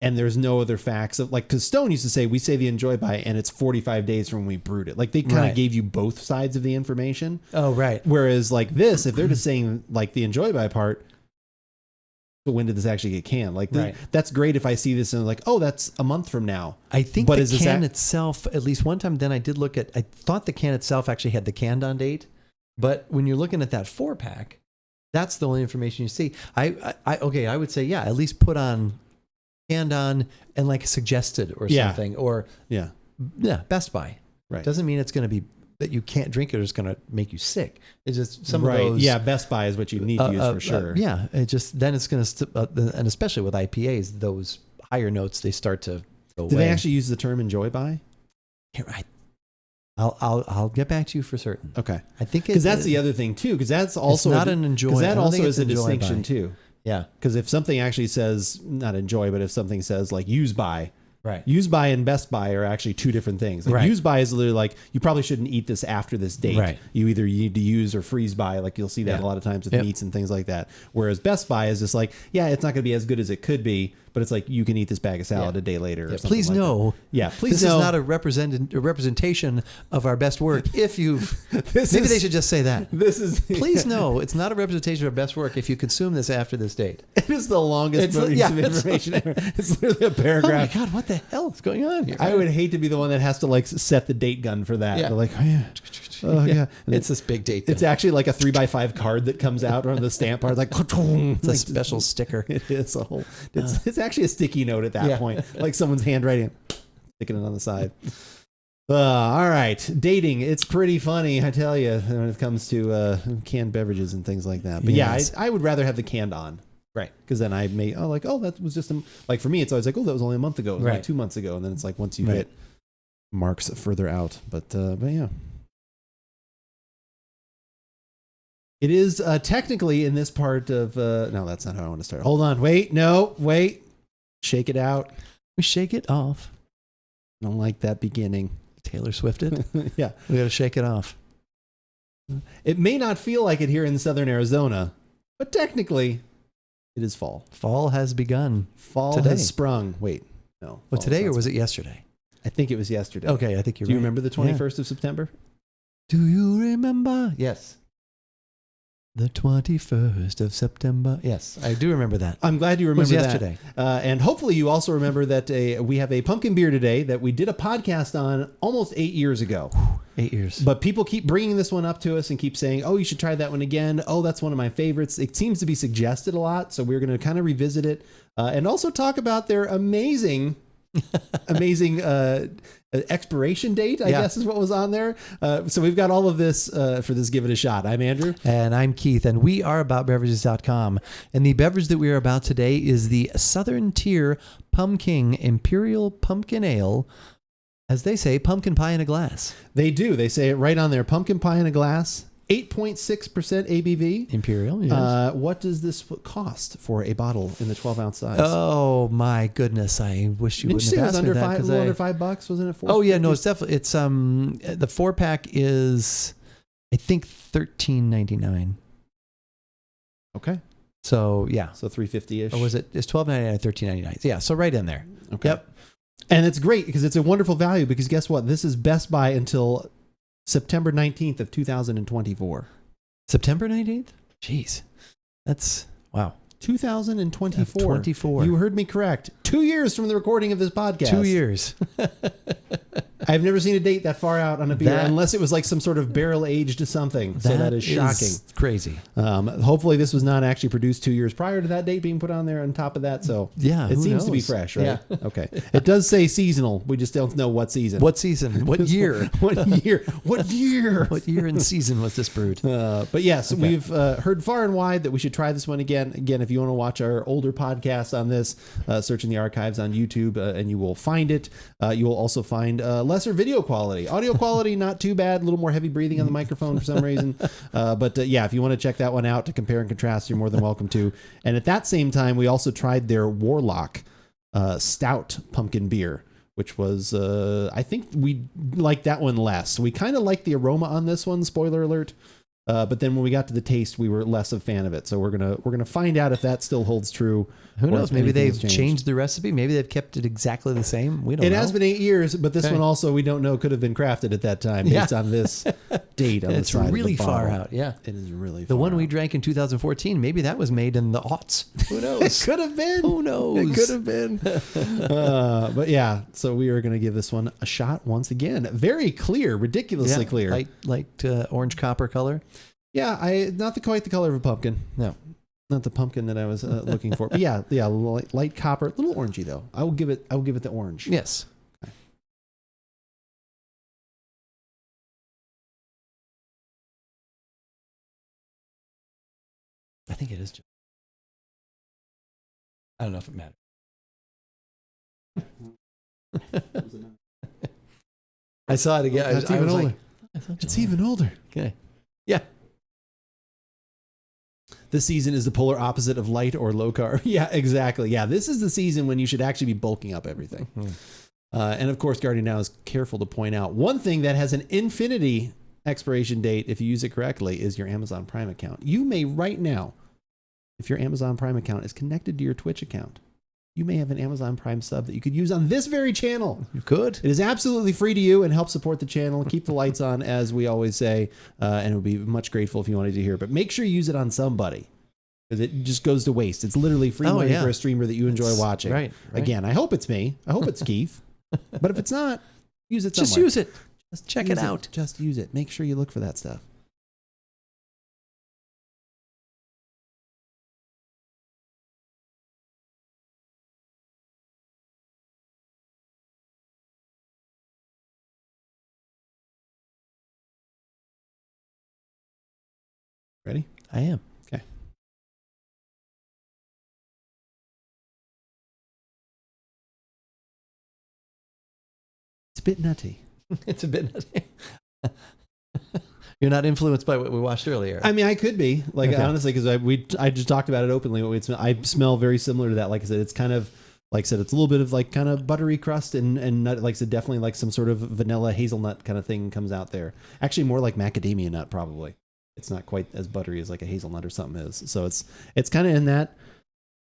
and there's no other facts of like, because Stone used to say, we say the enjoy by and it's 45 days from when we brewed it. Like they kind of gave you both sides of the information. Oh, right. Whereas like this, if they're just saying like the enjoy by part, but when did this actually get canned? Like that's great if I see this and like, oh, that's a month from now. I think the can itself, at least one time, then I did look at, I thought the can itself actually had the canned on date, but when you're looking at that 4-pack, that's the only information you see. I would say, at least put on canned on and like suggested or something, or Best By. Right. Doesn't mean it's going to be that you can't drink it or it's going to make you sick. It's just some of those. Yeah, Best By is what you need to use for sure. It just, then it's going to, and especially with IPAs, those higher notes, they start to go away. Do they actually use the term enjoy by? Here, I'll get back to you for certain. Okay. I think because that's the other thing too, because that's also not an enjoy. Because that also is a distinction too. Yeah. Because if something actually says, not enjoy, but if something says like use by, right. Use by and Best By are actually two different things. Like use by is literally like, you probably shouldn't eat this after this date. Right. You either need to use or freeze by. Like you'll see that a lot of times with meats and things like that. Whereas Best By is just like, it's not going to be as good as it could be, but it's like you can eat this bag of salad a day later. Or something please like know. That. Yeah. Please this know. This is not a representation of our best work. If you've, maybe they should just say that. Please know it's not a representation of our best work if you consume this after this date. It is the longest piece of information ever. It's literally a paragraph. Oh my God, what the hell is going on here? I would hate to be the one that has to like set the date gun for that. Yeah. They're like, oh yeah. It's this big date gun. It's actually like a 3x5 card that comes out on the stamp part. Like, it's a special sticker. It is a whole. It's actually a sticky note at that point, like someone's handwriting, sticking it on the side. All right, dating. It's pretty funny, I tell you, when it comes to canned beverages and things like that. But I would rather have the canned on. Right. Because then I may, that was just, like for me, it's always like, that was only a month ago. It was like 2 months ago. And then it's like, once you hit marks further out. But yeah. It is technically in this part of, no, that's not how I want to start. Hold on. Wait. Shake it out. We shake it off. I don't like that beginning. Taylor Swifted? Yeah. We got to shake it off. It may not feel like it here in southern Arizona, but technically it is fall. Fall has begun. Fall has sprung. Wait, no. Well, today or was it yesterday? I think it was yesterday. Okay, I think you're right. Do you remember the 21st of September? Do you remember? Yes. The 21st of September. Yes, I do remember that. I'm glad you remember that. It was yesterday. And hopefully you also remember that we have a pumpkin beer today that we did a podcast on almost 8 years ago. 8 years. But people keep bringing this one up to us and keep saying, oh, you should try that one again. Oh, that's one of my favorites. It seems to be suggested a lot. So we're going to kind of revisit it and also talk about their amazing expiration date, I guess is what was on there. So we've got all of this for this Give It a Shot. I'm Andrew. And I'm Keith. And we are AboutBeverages.com. And the beverage that we are about today is the Southern Tier Pumking Imperial Pumpkin Ale As they say, pumpkin pie in a glass. They do. They say it right on there. Pumpkin pie in a glass. 8.6% ABV. Imperial, yes. What does this cost for a bottle in the 12-ounce size? Oh my goodness! I wish you wouldn't have asked me that. A little under $5, wasn't it? Oh yeah, no, it's definitely the 4-pack is, I think, $13.99. Okay. So yeah, so $3.50-ish. Or was it? It's $12.99 or $13.99. Yeah, so right in there. Okay. Yep. And it's great because it's a wonderful value because guess what? This is Best Buy until September 19th of 2024. September 19th? Jeez. That's, wow. 2024. 24. You heard me correct. 2 years from the recording of this podcast. 2 years. I've never seen a date that far out on a beer unless it was like some sort of barrel aged to something. So that is shocking. Crazy. Hopefully this was not actually produced 2 years prior to that date being put on there on top of that. So yeah, it seems to be fresh, right? Yeah. Okay. It does say seasonal. We just don't know what season. What season? What year? What year? What year? What year and season was this brewed? But yes, we've heard far and wide that we should try this one again. Again, if you want to watch our older podcasts on this, search in the archives on YouTube and you will find it. You will also find lesser video quality. Audio quality, not too bad. A little more heavy breathing on the microphone for some reason. But yeah, if you want to check that one out to compare and contrast, you're more than welcome to. And at that same time, we also tried their Warlock Stout Pumpkin Beer, which was, I think we liked that one less. We kind of liked the aroma on this one, spoiler alert. But then when we got to the taste, we were less a fan of it. So we're gonna find out if that still holds true. Who knows? Maybe they've changed the recipe. Maybe they've kept it exactly the same. We don't know. It has been 8 years, but this one also we don't know could have been crafted at that time based on this date on the side really of the far bottle. out. Yeah, it is really the far one out. we drank in 2014. Maybe that was made in the aughts. Who knows? It could have been. Who knows? It could have been. But yeah, so we are going to give this one a shot once again. Very clear, ridiculously clear. Light orange copper color. Yeah, not quite the color of a pumpkin. No, not the pumpkin that I was looking for. But yeah, light copper, a little orangey though. I will give it the orange. Yes. Okay. I think it is. I don't know if it matters. I saw it again. It's even older. It's even older. Okay. Yeah. This season is the polar opposite of light or low carb. Yeah, exactly. Yeah, this is the season when you should actually be bulking up everything. And of course, Guardian Now is careful to point out one thing that has an infinity expiration date, if you use it correctly, is your Amazon Prime account. You may right now, if your Amazon Prime account is connected to your Twitch account, you may have an Amazon Prime sub that you could use on this very channel. You could. It is absolutely free to you and help support the channel. Keep the lights on, as we always say, and it would be much grateful if you wanted to hear. But make sure you use it on somebody, because it just goes to waste. It's literally free money for a streamer that you enjoy watching. Right. Again, I hope it's me. I hope it's Keith. But if it's not, use it somewhere. Just use it. Just check it out. Just use it. Make sure you look for that stuff. Ready? I am. Okay. It's a bit nutty. It's a bit nutty. You're not influenced by what we watched earlier. I mean, I could be, honestly, because I just talked about it openly. What we'd smell. I smell very similar to that. Like I said, it's kind of, like I said, it's a little bit of like kind of buttery crust and nut. Like I said, definitely like some sort of vanilla hazelnut kind of thing comes out there. Actually, more like macadamia nut probably. It's not quite as buttery as like a hazelnut or something is. So it's kind of in that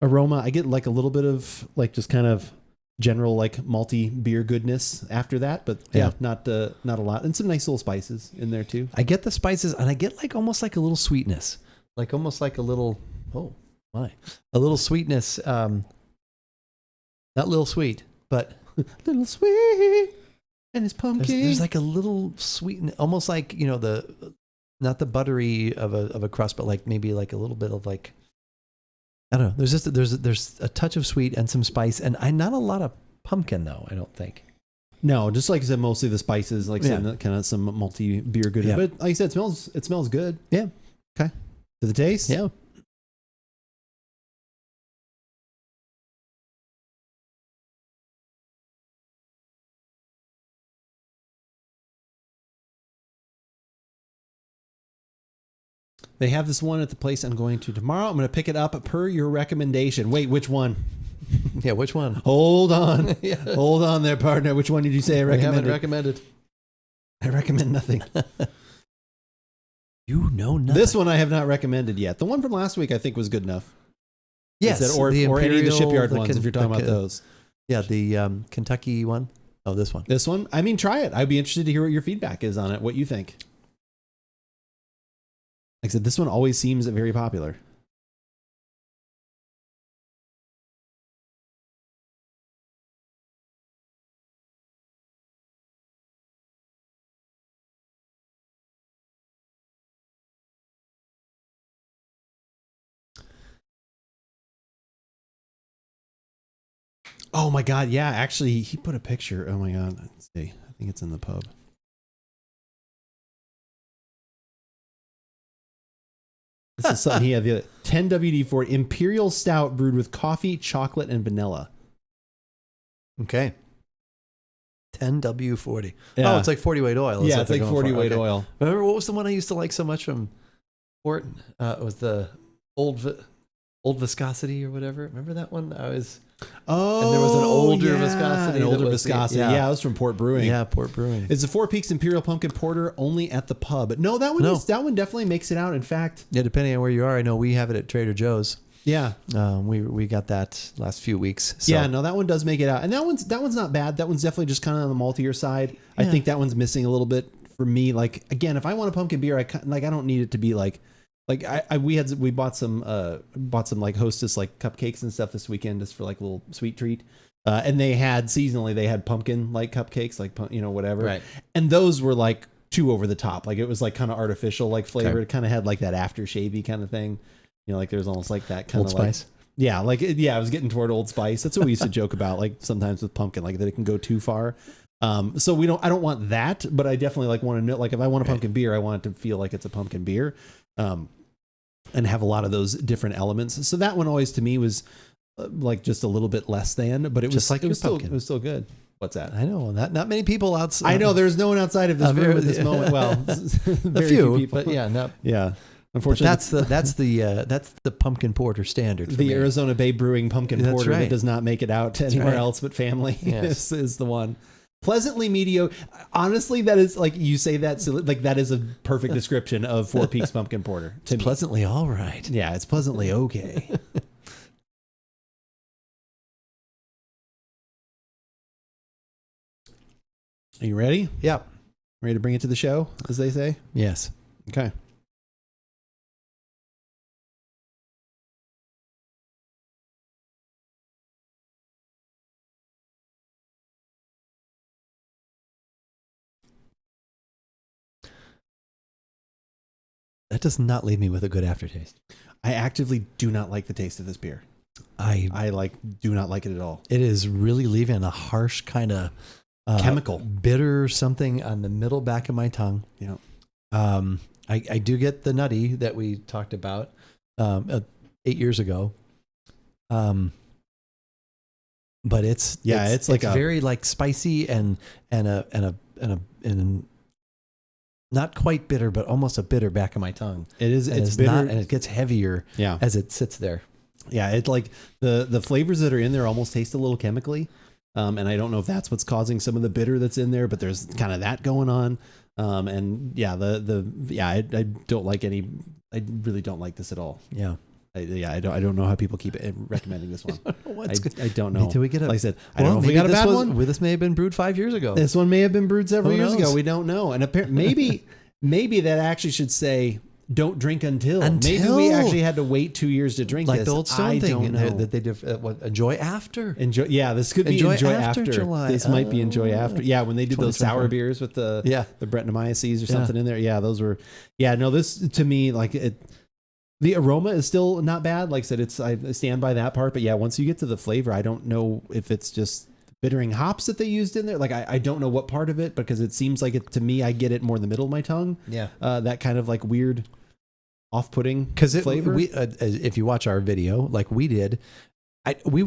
aroma. I get like a little bit of like just kind of general like malty beer goodness after that, but not a lot, and some nice little spices in there too. I get the spices, and I get like almost like a little sweetness, like almost like a little a little sweetness. Not little sweet, but little sweet, and it's pumpkin. There's like a little sweet, almost like not the buttery of a crust, but like maybe like a little bit of like, I don't know. There's a touch of sweet and some spice, and not a lot of pumpkin though. I don't think. No, just like I said, mostly the spices, like some kind of some malty beer goodness. Yeah. But like I said, it smells good. Yeah. Okay. To the taste. Yeah. They have this one at the place I'm going to tomorrow. I'm going to pick it up per your recommendation. Wait, which one? Yeah, which one? Hold on. Yeah. Hold on there, partner. Which one did you say I recommended? We haven't recommended. I recommend nothing. You know nothing. This one I have not recommended yet. The one from last week I think was good enough. Yes. Or any of the Imperial, shipyard ones, if you're talking about those. Yeah, the Kentucky one. Oh, this one. This one? I mean, try it. I'd be interested to hear what your feedback is on it, what you think. Like I said, this one always seems very popular. Oh my God. Yeah, actually, he put a picture. Oh my God. Let's see. I think it's in the pub. This is something he had. The 10 WD-4 Imperial Stout brewed with coffee, chocolate, and vanilla. Okay. 10W40. Yeah. Oh, it's like 40 weight oil. Yeah, it's like 40 weight oil. Remember what was the one I used to like so much from Port? It was the old viscosity or whatever. Remember that one? Oh, and there was an older viscosity. An older viscosity. Yeah, it was from Port Brewing. Yeah, Port Brewing. It's the Four Peaks Imperial Pumpkin Porter only at the pub. No, that one definitely makes it out. In fact, yeah, depending on where you are, I know we have it at Trader Joe's. Yeah, we got that last few weeks. So. Yeah, no, that one does make it out, and that one's not bad. That one's definitely just kind of on the maltier side. Yeah. I think that one's missing a little bit for me. Like again, if I want a pumpkin beer, I don't need it to be like we bought some like Hostess like cupcakes and stuff this weekend just for like a little sweet treat. And they had seasonally pumpkin like cupcakes, like whatever. Right. And those were like too over the top. Like it was like kind of artificial like flavor. Okay. It kind of had like that aftershavey kind of thing. Like there's almost like that kind Old of Spice. Yeah, I was getting toward Old Spice. That's what we used to joke about, like sometimes with pumpkin, like that it can go too far. So I don't want that, but I definitely want to know, like if I want a pumpkin beer, I want it to feel like it's a pumpkin beer, and have a lot of those different elements. So that one always to me was like just a little bit less than, but it was still good. What's that? I know not many people outside. I know there's no one outside of this room at this moment. Well, very few people, but yeah. Unfortunately, that's the pumpkin porter standard. For me. Arizona Bay Brewing pumpkin porter that does not make it out to anywhere else but family. Yes. is the one. Pleasantly mediocre. Honestly, that is like you say that like that is a perfect description of Four Peaks pumpkin porter. It's pleasantly all right. Yeah, it's pleasantly okay. Are you ready? Yeah. Ready to bring it to the show, as they say? Yes. Okay. That does not leave me with a good aftertaste. I actively do not like the taste of this beer. I do not like it at all. It is really leaving a harsh kind of chemical, bitter something on the middle back of my tongue. Yeah. I do get the nutty that we talked about 8 years ago. But it's very like spicy and not quite bitter, but almost a bitter back of my tongue. It is. It's bitter, and it gets heavier. As it sits there. Yeah, it's like the flavors that are in there almost taste a little chemically, and I don't know if that's what's causing some of the bitter that's in there, but there's kind of that going on. And yeah, I don't like any. I really don't like this at all. Yeah. I don't know how people keep recommending this one. I don't know. Did we get like I said, I don't know if we got a bad one. This may have been brewed 5 years ago. This one may have been brewed several years ago. We don't know. And apparently, maybe that actually should say, don't drink until. Maybe we actually had to wait 2 years to drink like this. The old Stone thing know. that they did. Enjoy after. This could be enjoy after July. This might be enjoy after. Yeah, when they did those sour beers with the Brettanomyces or something in there. Yeah, those were. Yeah, no, this to me like it. The aroma is still not bad. Like I said, I stand by that part. But yeah, once you get to the flavor, I don't know if it's just bittering hops that they used in there. Like I don't know what part of it, because it seems like to me, I get it more in the middle of my tongue. Yeah. That kind of like weird off-putting flavor. If you watch our video, like we did, we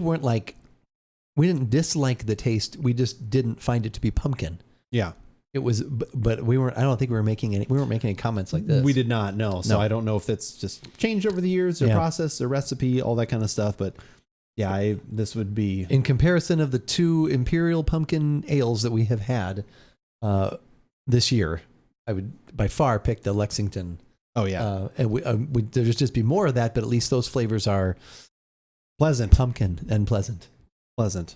didn't dislike the taste. We just didn't find it to be pumpkin. Yeah. It was, but we weren't. I don't think we weren't making any comments like this. We did not. No. So No. I don't know if that's just changed over the years, their process, their recipe, all that kind of stuff. But yeah, this would be in comparison of the 2 Imperial pumpkin ales that we have had this year. I would by far pick the Lexington. Oh yeah, and there's just be more of that, but at least those flavors are pleasant, pumpkin and pleasant.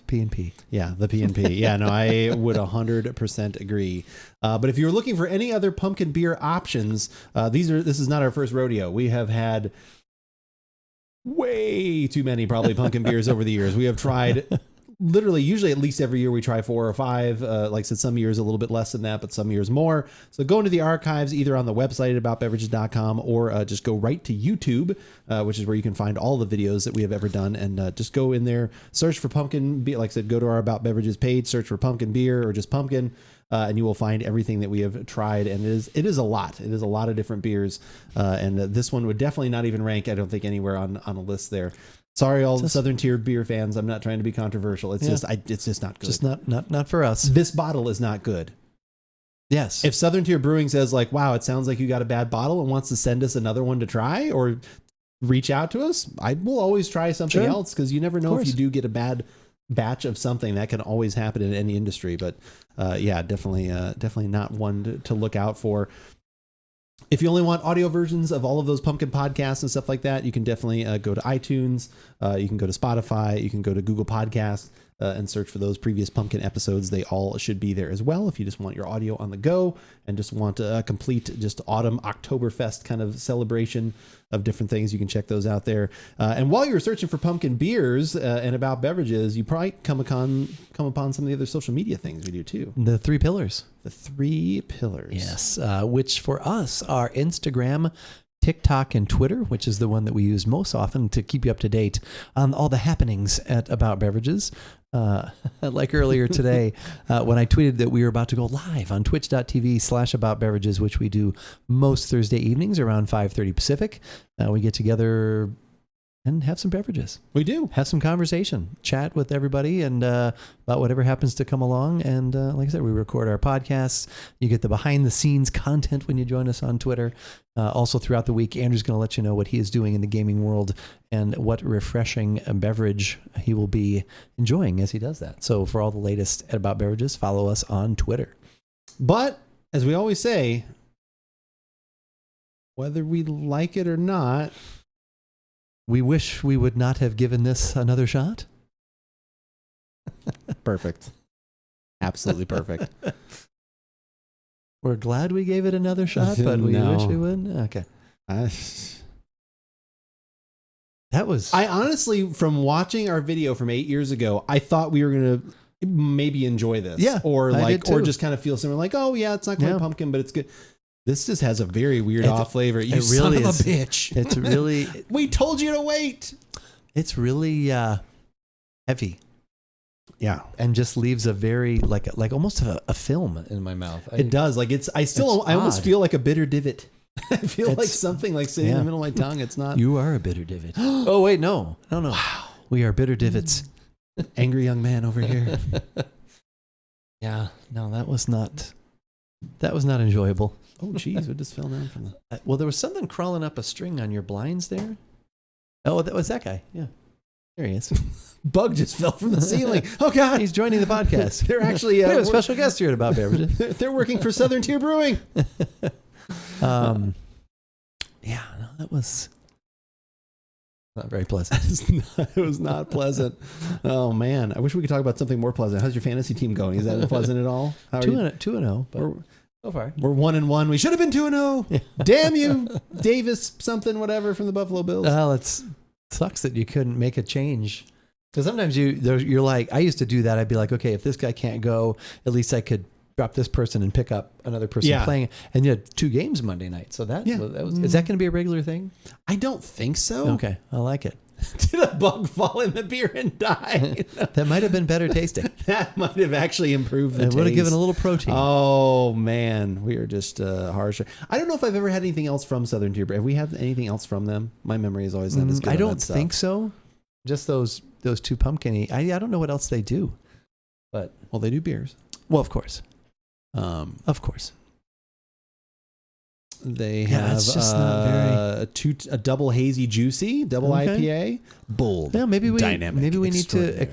P&P. Yeah, the P&P. Yeah, no, I would 100% agree. But if you're looking for any other pumpkin beer options, this is not our first rodeo. We have had way too many probably pumpkin beers over the years. We have tried literally, usually at least every year we try 4 or 5. Like I said, some years a little bit less than that, but some years more. So go into the archives either on the website at AboutBeverages.com or just go right to YouTube, which is where you can find all the videos that we have ever done. And just go in there, search for pumpkin beer. Like I said, go to our About Beverages page, search for pumpkin beer or just pumpkin. And you will find everything that we have tried, and it is a lot. It is a lot of different beers, and this one would definitely not even rank, I don't think, anywhere on a list there. Sorry, all the Southern Tier beer fans. I'm not trying to be controversial. It's it's just not good. Just not for us. This bottle is not good. Yes. If Southern Tier Brewing says like, "Wow, it sounds like you got a bad bottle," and wants to send us another one to try or reach out to us, I will always try something else because you never know if you do get a bad batch of something. That can always happen in any industry. But yeah, definitely not one to look out for. If you only want audio versions of all of those pumpkin podcasts and stuff like that, you can definitely go to iTunes. You can go to Spotify. You can go to Google Podcasts and search for those previous pumpkin episodes. They all should be there as well. If you just want your audio on the go and just want a complete just autumn Oktoberfest kind of celebration of different things, you can check those out there. And while you're searching for pumpkin beers and About Beverages, you probably come upon some of the other social media things we do too. The 3 pillars. The 3 pillars. Yes, which for us are Instagram, TikTok, and Twitter, which is the one that we use most often to keep you up to date on all the happenings at About Beverages. Like earlier today, when I tweeted that we were about to go live on twitch.tv/AboutBeverages, which we do most Thursday evenings around 5:30 Pacific. We get together and have some beverages. We do. Have some conversation, chat with everybody and about whatever happens to come along. And like I said, we record our podcasts. You get the behind the scenes content when you join us on Twitter. Also throughout the week, Andrew's going to let you know what he is doing in the gaming world and what refreshing beverage he will be enjoying as he does that. So for all the latest at About Beverages, follow us on Twitter. But as we always say, whether we like it or not, we wish we would not have given this another shot. Perfect. Absolutely perfect. We're glad we gave it another shot, but we wish we wouldn't. Okay. That was... I honestly, from watching our video from 8 years ago, I thought we were going to maybe enjoy this. Yeah. Or just kind of feel similar, like, oh yeah, it's not quite pumpkin, but it's good. This just has a very weird off flavor. You son of a bitch. It's really... We told you to wait. It's really heavy. Yeah. And just leaves a very, like almost a film in my mouth. It does. Like I almost feel like a bitter divot. I feel like something like sitting in the middle of my tongue. It's not. You are a bitter divot. Oh, wait, no. Wow. We are bitter divots. Angry young man over here. Yeah. No, that was not enjoyable. Oh, geez, what just fell down from the... Well, there was something crawling up a string on your blinds there. Oh, that was that guy. Yeah. There he is. Bug just fell from the ceiling. Oh, God. He's joining the podcast. They're actually... we have a special guest here at About Beverages. They're working for Southern Tier Brewing. Yeah, no, that was not very pleasant. It was not pleasant. Oh, man. I wish we could talk about something more pleasant. How's your fantasy team going? Is that pleasant at all? 2-0, but... So far. We're 1-1. We should have been 2-0. Damn you, Davis, something, whatever, from the Buffalo Bills. Well, it sucks that you couldn't make a change. Because sometimes you're like, I used to do that. I'd be like, okay, if this guy can't go, at least I could drop this person and pick up another person playing. And you had 2 games Monday night. So that was, is that going to be a regular thing? I don't think so. Okay, I like it. Did a bug fall in the beer and die? That might have been better tasting. That might have actually improved the taste. It would have given a little protein. Oh, man. We are just harsh. I don't know if I've ever had anything else from Southern Tier. Have we had anything else from them? My memory is always not as good. I don't think so. Just those 2 pumpkin-y. I don't know what else they do. But well, they do beers. Well, of course. Of course. They have it's just not very... a double hazy juicy, double IPA, bold. Yeah, dynamic, maybe we need to.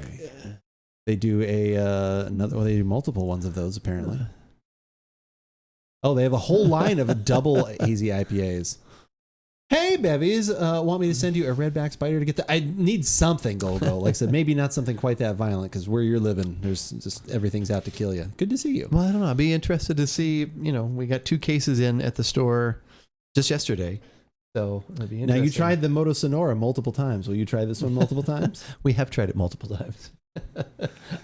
They do another. Well, they do multiple ones of those apparently. Oh, they have a whole line of double hazy IPAs. Hey, bevies, want me to send you a redback spider to get the... I need something, Golgo. Like I said, maybe not something quite that violent, because where you're living, there's just everything's out to kill you. Good to see you. Well, I don't know. I'd be interested to see, we got 2 cases in at the store just yesterday. So it'd be interesting. Now, you tried the Moto Sonora multiple times. Will you try this one multiple times? We have tried it multiple times.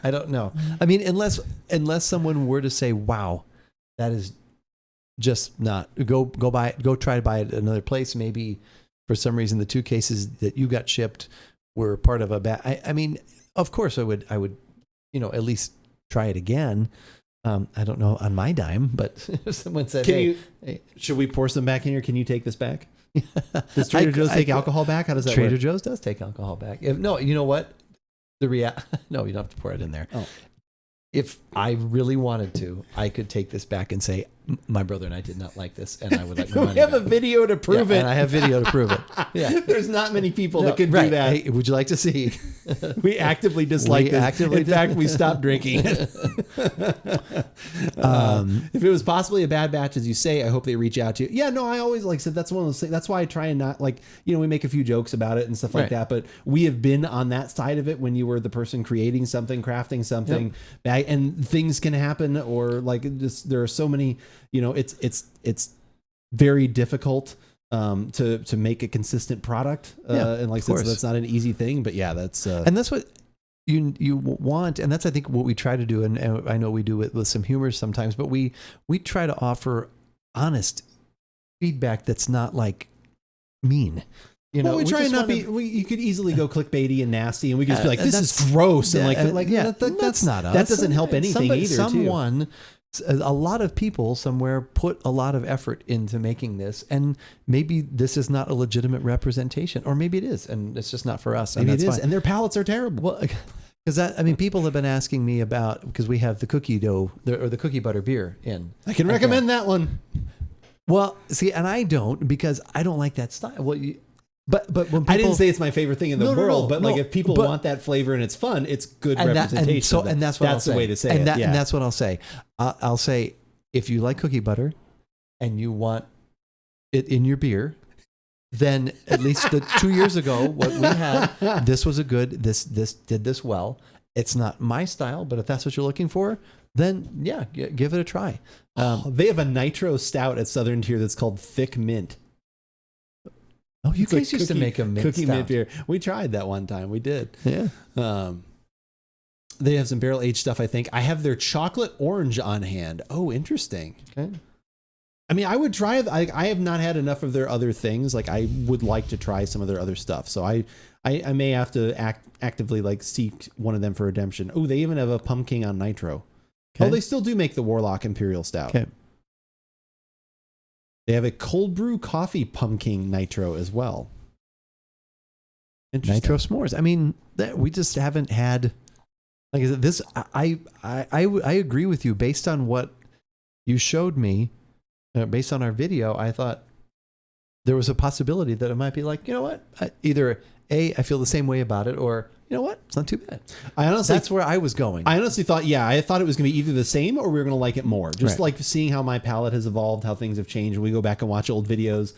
I don't know. I mean, unless someone were to say, wow, that is... just not go try to buy it at another place. Maybe for some reason the 2 cases that you got shipped were part of a bad. I mean, of course I would at least try it again. I don't know on my dime, but if someone said, hey, should we pour some back in here? Can you take this back? Does Trader Joe's take alcohol back? How does that Trader work? Joe's does take alcohol back. No, you know what? No, you don't have to pour it in there. Oh. If I really wanted to, I could take this back and say, my brother and I did not like this, and I would like my money We have back. a video to prove it. And I have video to prove it. Yeah. There's not many people that can do that. Hey, would you like to see? We actively dislike this. In fact, we stopped drinking it. If it was possibly a bad batch, as you say, I hope they reach out to you. Yeah, no, I always, like I said, that's one of those things. That's why I try and not, we make a few jokes about it and stuff like that, but we have been on that side of it when you were the person creating something, crafting something, and things can happen, or there are so many, it's very difficult to make a consistent product. And like I said, so that's not an easy thing, but that's and that's what you want. And that's, I think, what we try to do. And I know we do it with some humor sometimes, but we try to offer honest feedback that's not mean. We try and not be. You could easily go clickbaity and nasty, and we could just be like, "This is gross," and that's not us. That doesn't help anything either. A lot of people somewhere put a lot of effort into making this, and maybe this is not a legitimate representation, or maybe it is, and it's just not for us. Maybe it is, and their palates are terrible. Well, because people have been asking me about, because we have the cookie dough or the cookie butter beer in. I can recommend that one. Well, see, and I don't, because I don't like that style. Well, But when people, I didn't say it's my favorite thing in the world, but if people want that flavor and it's fun, it's good representation. That's the way to say it. And that's what I'll say. I'll say, if you like cookie butter and you want it in your beer, then at least 2 years ago, what we had, this was this did this well. It's not my style, but if that's what you're looking for, then give it a try. They have a nitro stout at Southern Tier that's called Thick Mint. Oh, you guys used to make a cookie stout. mint beer. We tried that one time. We did. Yeah. They have some barrel aged stuff, I think. I have their chocolate orange on hand. Oh, interesting. Okay. I mean, I would try. I have not had enough of their other things. I would like to try some of their other stuff. So I may have to actively seek one of them for redemption. Oh, they even have a pumpkin on nitro. Okay. Oh, they still do make the Warlock Imperial Stout. Okay. They have a cold brew coffee pumpkin nitro as well. Nitro s'mores. I mean, we just haven't had, like I said, this. I agree with you. Based on what you showed me, based on our video, I thought there was a possibility that it might be like, you know what? Either I feel the same way about it, or you know what? It's not too bad. That's where I was going. I honestly thought, I thought it was going to be either the same or we were going to like it more. Just like seeing how my palate has evolved, how things have changed. We go back and watch old videos,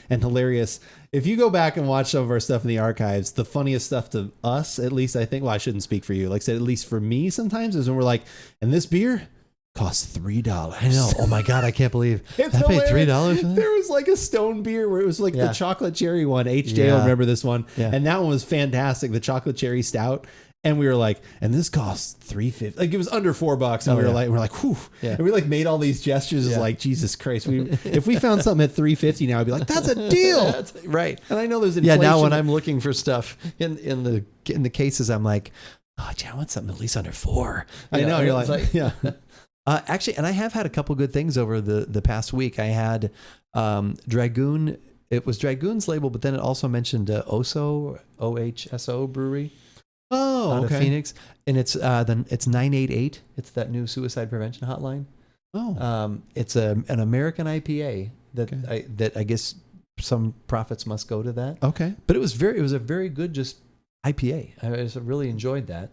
and hilarious. If you go back and watch some of our stuff in the archives, the funniest stuff to us, at least I think, well, I shouldn't speak for you. Like I said, at least for me sometimes, is when we're like, and this beer costs $3. I know. Oh my God, I can't believe I paid $3 for that. There was a stone beer where it was the chocolate cherry one. HJ will remember this one. Yeah. And that one was fantastic. The chocolate cherry stout. And we were like, and this costs $3.50. It was under $4. And we're like, whew. Yeah. And we made all these gestures as Jesus Christ. If we found something at $3.50 now, I'd be like, that's a deal. That's right. And I know there's inflation. Yeah. Now when I'm looking for stuff in the cases, I'm like, oh, gee, I want something at least under $4. I know. You're like, yeah. Actually, and I have had a couple good things over the past week. I had Dragoon. It was Dragoon's label, but then it also mentioned OHSO brewery. Oh, out of Phoenix, and it's 988. It's that new suicide prevention hotline. It's an American IPA that I guess some profits must go to that. Okay. But it was a very good just IPA. I just really enjoyed that.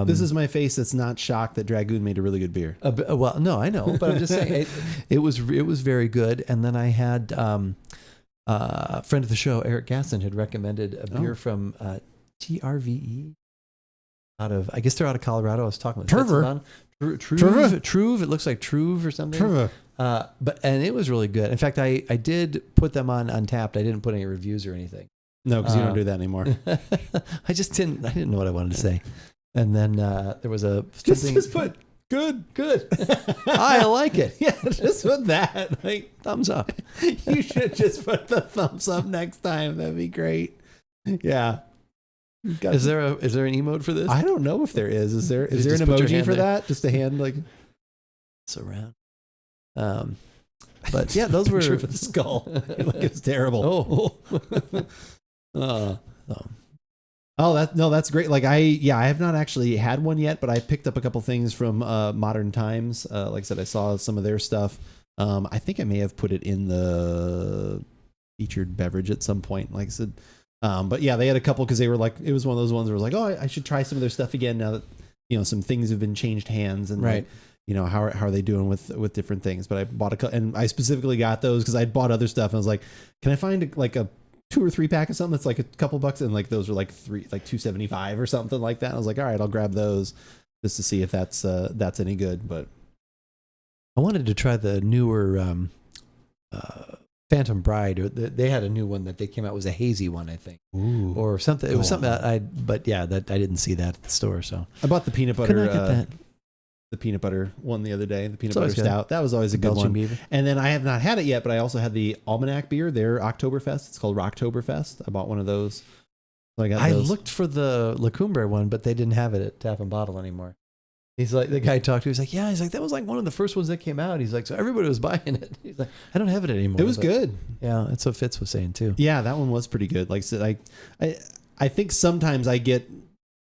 This is my face that's not shocked that Dragoon made a really good beer. Well, no, I know, but I'm just saying it was very good. And then I had a friend of the show, Eric Gasson, had recommended a beer from TRVE I guess they're out of Colorado. I was talking with Truve. It looks like Truve or something. Truve. And it was really good. In fact, I did put them on Untapped. I didn't put any reviews or anything. No, because you don't do that anymore. I didn't know what I wanted to say. And then there was just put good. I like it. Yeah, just put that. Like, thumbs up. You should just put the thumbs up next time. That'd be great. Yeah. Is there an emote for this? I don't know if there is. Is there an emoji for that? Just a hand like it's around. But yeah, those were for the skull. It's terrible. That's great. Like I have not actually had one yet, but I picked up a couple things from Modern Times. Like I said, I saw some of their stuff. I think I may have put it in the featured beverage at some point. Like I said, but yeah, they had a couple because they were like, it was one of those ones where it was like, oh, I should try some of their stuff again now that some things have been changed hands and right. Like, how are they doing with different things? But I bought and I specifically got those because I'd bought other stuff and I was like, can I find a 2 or 3 pack of something that's like a couple bucks, and like those are like $2.75 or something like that. I was like, all right, I'll grab those just to see if that's any good. But I wanted to try the newer Phantom Bride. Or they had a new one that they came out, was a hazy one, I think. Ooh. Or something. It was something that I didn't see that at the store. So I bought the peanut butter. Could I get that? The peanut butter one the other day, the peanut It's butter stout. That was always a good Belgian one. Beaver. And then I have not had it yet, but I also had the Almanac beer, their Oktoberfest. It's called Rocktoberfest. I bought one of those. So I looked for the La Cumbre one, but they didn't have it at Tap and Bottle anymore. He's like, the guy I talked to, he's like, yeah, he's like, that was like one of the first ones that came out. He's like, so everybody was buying it. He's like, I don't have it anymore. It was good. Yeah, that's what Fitz was saying too. Yeah, that one was pretty good. Like I said, I think sometimes I get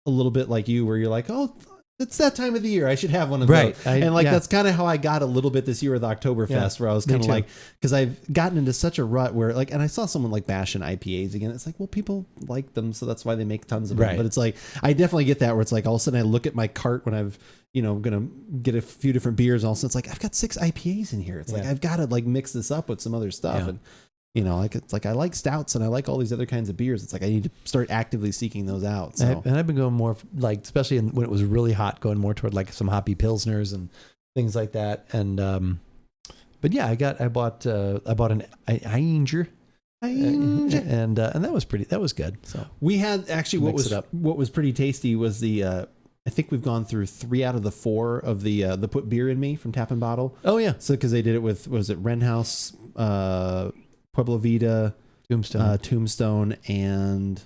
a little bit like you where you're like, oh, it's that time of the year. I should have one of those. That's kind of how I got a little bit this year with Oktoberfest, where I was kind of like, because I've gotten into such a rut where and I saw someone like bashing IPAs again. It's like, well, people like them, so that's why they make tons of them. But it's like, I definitely get that where it's like all of a sudden I look at my cart when I've, gonna get a few different beers. All of a sudden it's like, I've got 6 IPAs in here. It's like, I've got to like mix this up with some other stuff. And it's like I like stouts and I like all these other kinds of beers. It's like I need to start actively seeking those out. So. And I've been going more like, especially when it was really hot, going more toward like some hoppy pilsners and things like that. And but yeah, I bought an Einger. And that was good. So we had actually what was pretty tasty was the I think we've gone through 3 out of the 4 of the Put Beer in Me from Tap and Bottle. Oh yeah, so because they did it with Wren House, Pueblo Vida, Tombstone, and I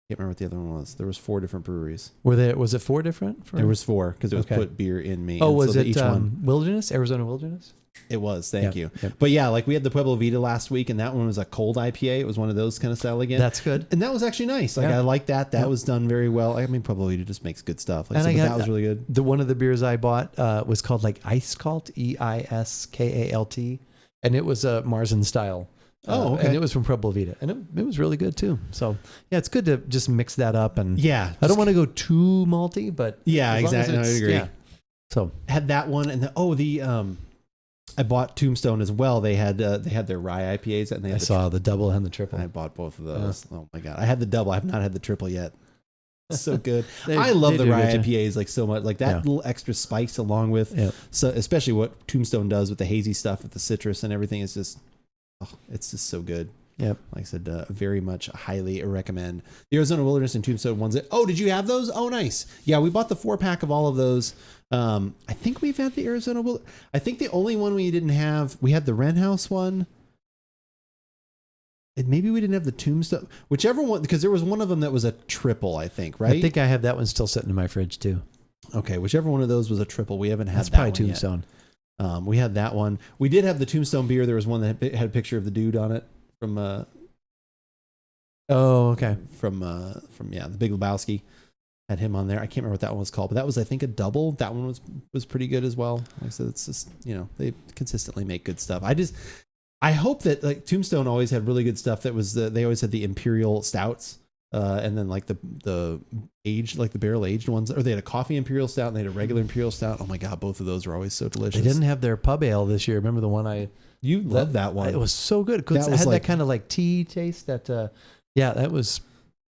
can't remember what the other one was. There was 4 different breweries. Was it 4 different? There was 4 because it was Put Beer in Me. Oh, was it each one? Wilderness, Arizona Wilderness? It was. Thank you. Yep. But yeah, like we had the Pueblo Vida last week, and that one was a cold IPA. It was one of those kind of style again. That's good. And that was actually nice. Like I like that. That was done very well. I mean, Pueblo Vida just makes good stuff. Like, that was really good. The one of the beers I bought was called like Eiskalt, Eiskalt, and it was a Marzen style. And it was from Pueblo Vida, and it was really good too. So yeah, it's good to just mix that up. And I don't want to go too malty, but exactly. I agree. Yeah. So had that one, and I bought Tombstone as well. They had their rye IPAs, and I saw the double and the triple. I bought both of those. Oh my god, I had the double. I have not had the triple yet. It's so good. I love the rye IPAs like so much. Like that little extra spice along with so especially what Tombstone does with the hazy stuff with the citrus and everything is just. Oh, it's just so good. Yep. Like I said, very much highly recommend the Arizona Wilderness and Tombstone ones. Did you have those? Oh, nice. Yeah, we bought the 4-pack of all of those. I think we've had the Arizona Wilderness. I think the only one we didn't have, we had the Wren House one. And maybe we didn't have the Tombstone, whichever one, because there was one of them that was a triple, I think, right? I think I have that one still sitting in my fridge too. Okay, whichever one of those was a triple. We haven't had That's that probably one Tombstone. Yet. We had that one. We did have the Tombstone beer. There was one that had a picture of the dude on it from the Big Lebowski. had him on there. I can't remember what that one was called, but that was, I think, a double. That one was pretty good as well. Like I said, it's just, they consistently make good stuff. I hope that like Tombstone always had really good stuff. That was they always had the Imperial stouts, and then like the aged, like the barrel aged ones, or they had a coffee Imperial stout and they had a regular Imperial stout. Oh my God, both of those were always so delicious. They didn't have their pub ale this year. Remember the one you loved that one. It was so good because it had that kind of like tea taste. That that was.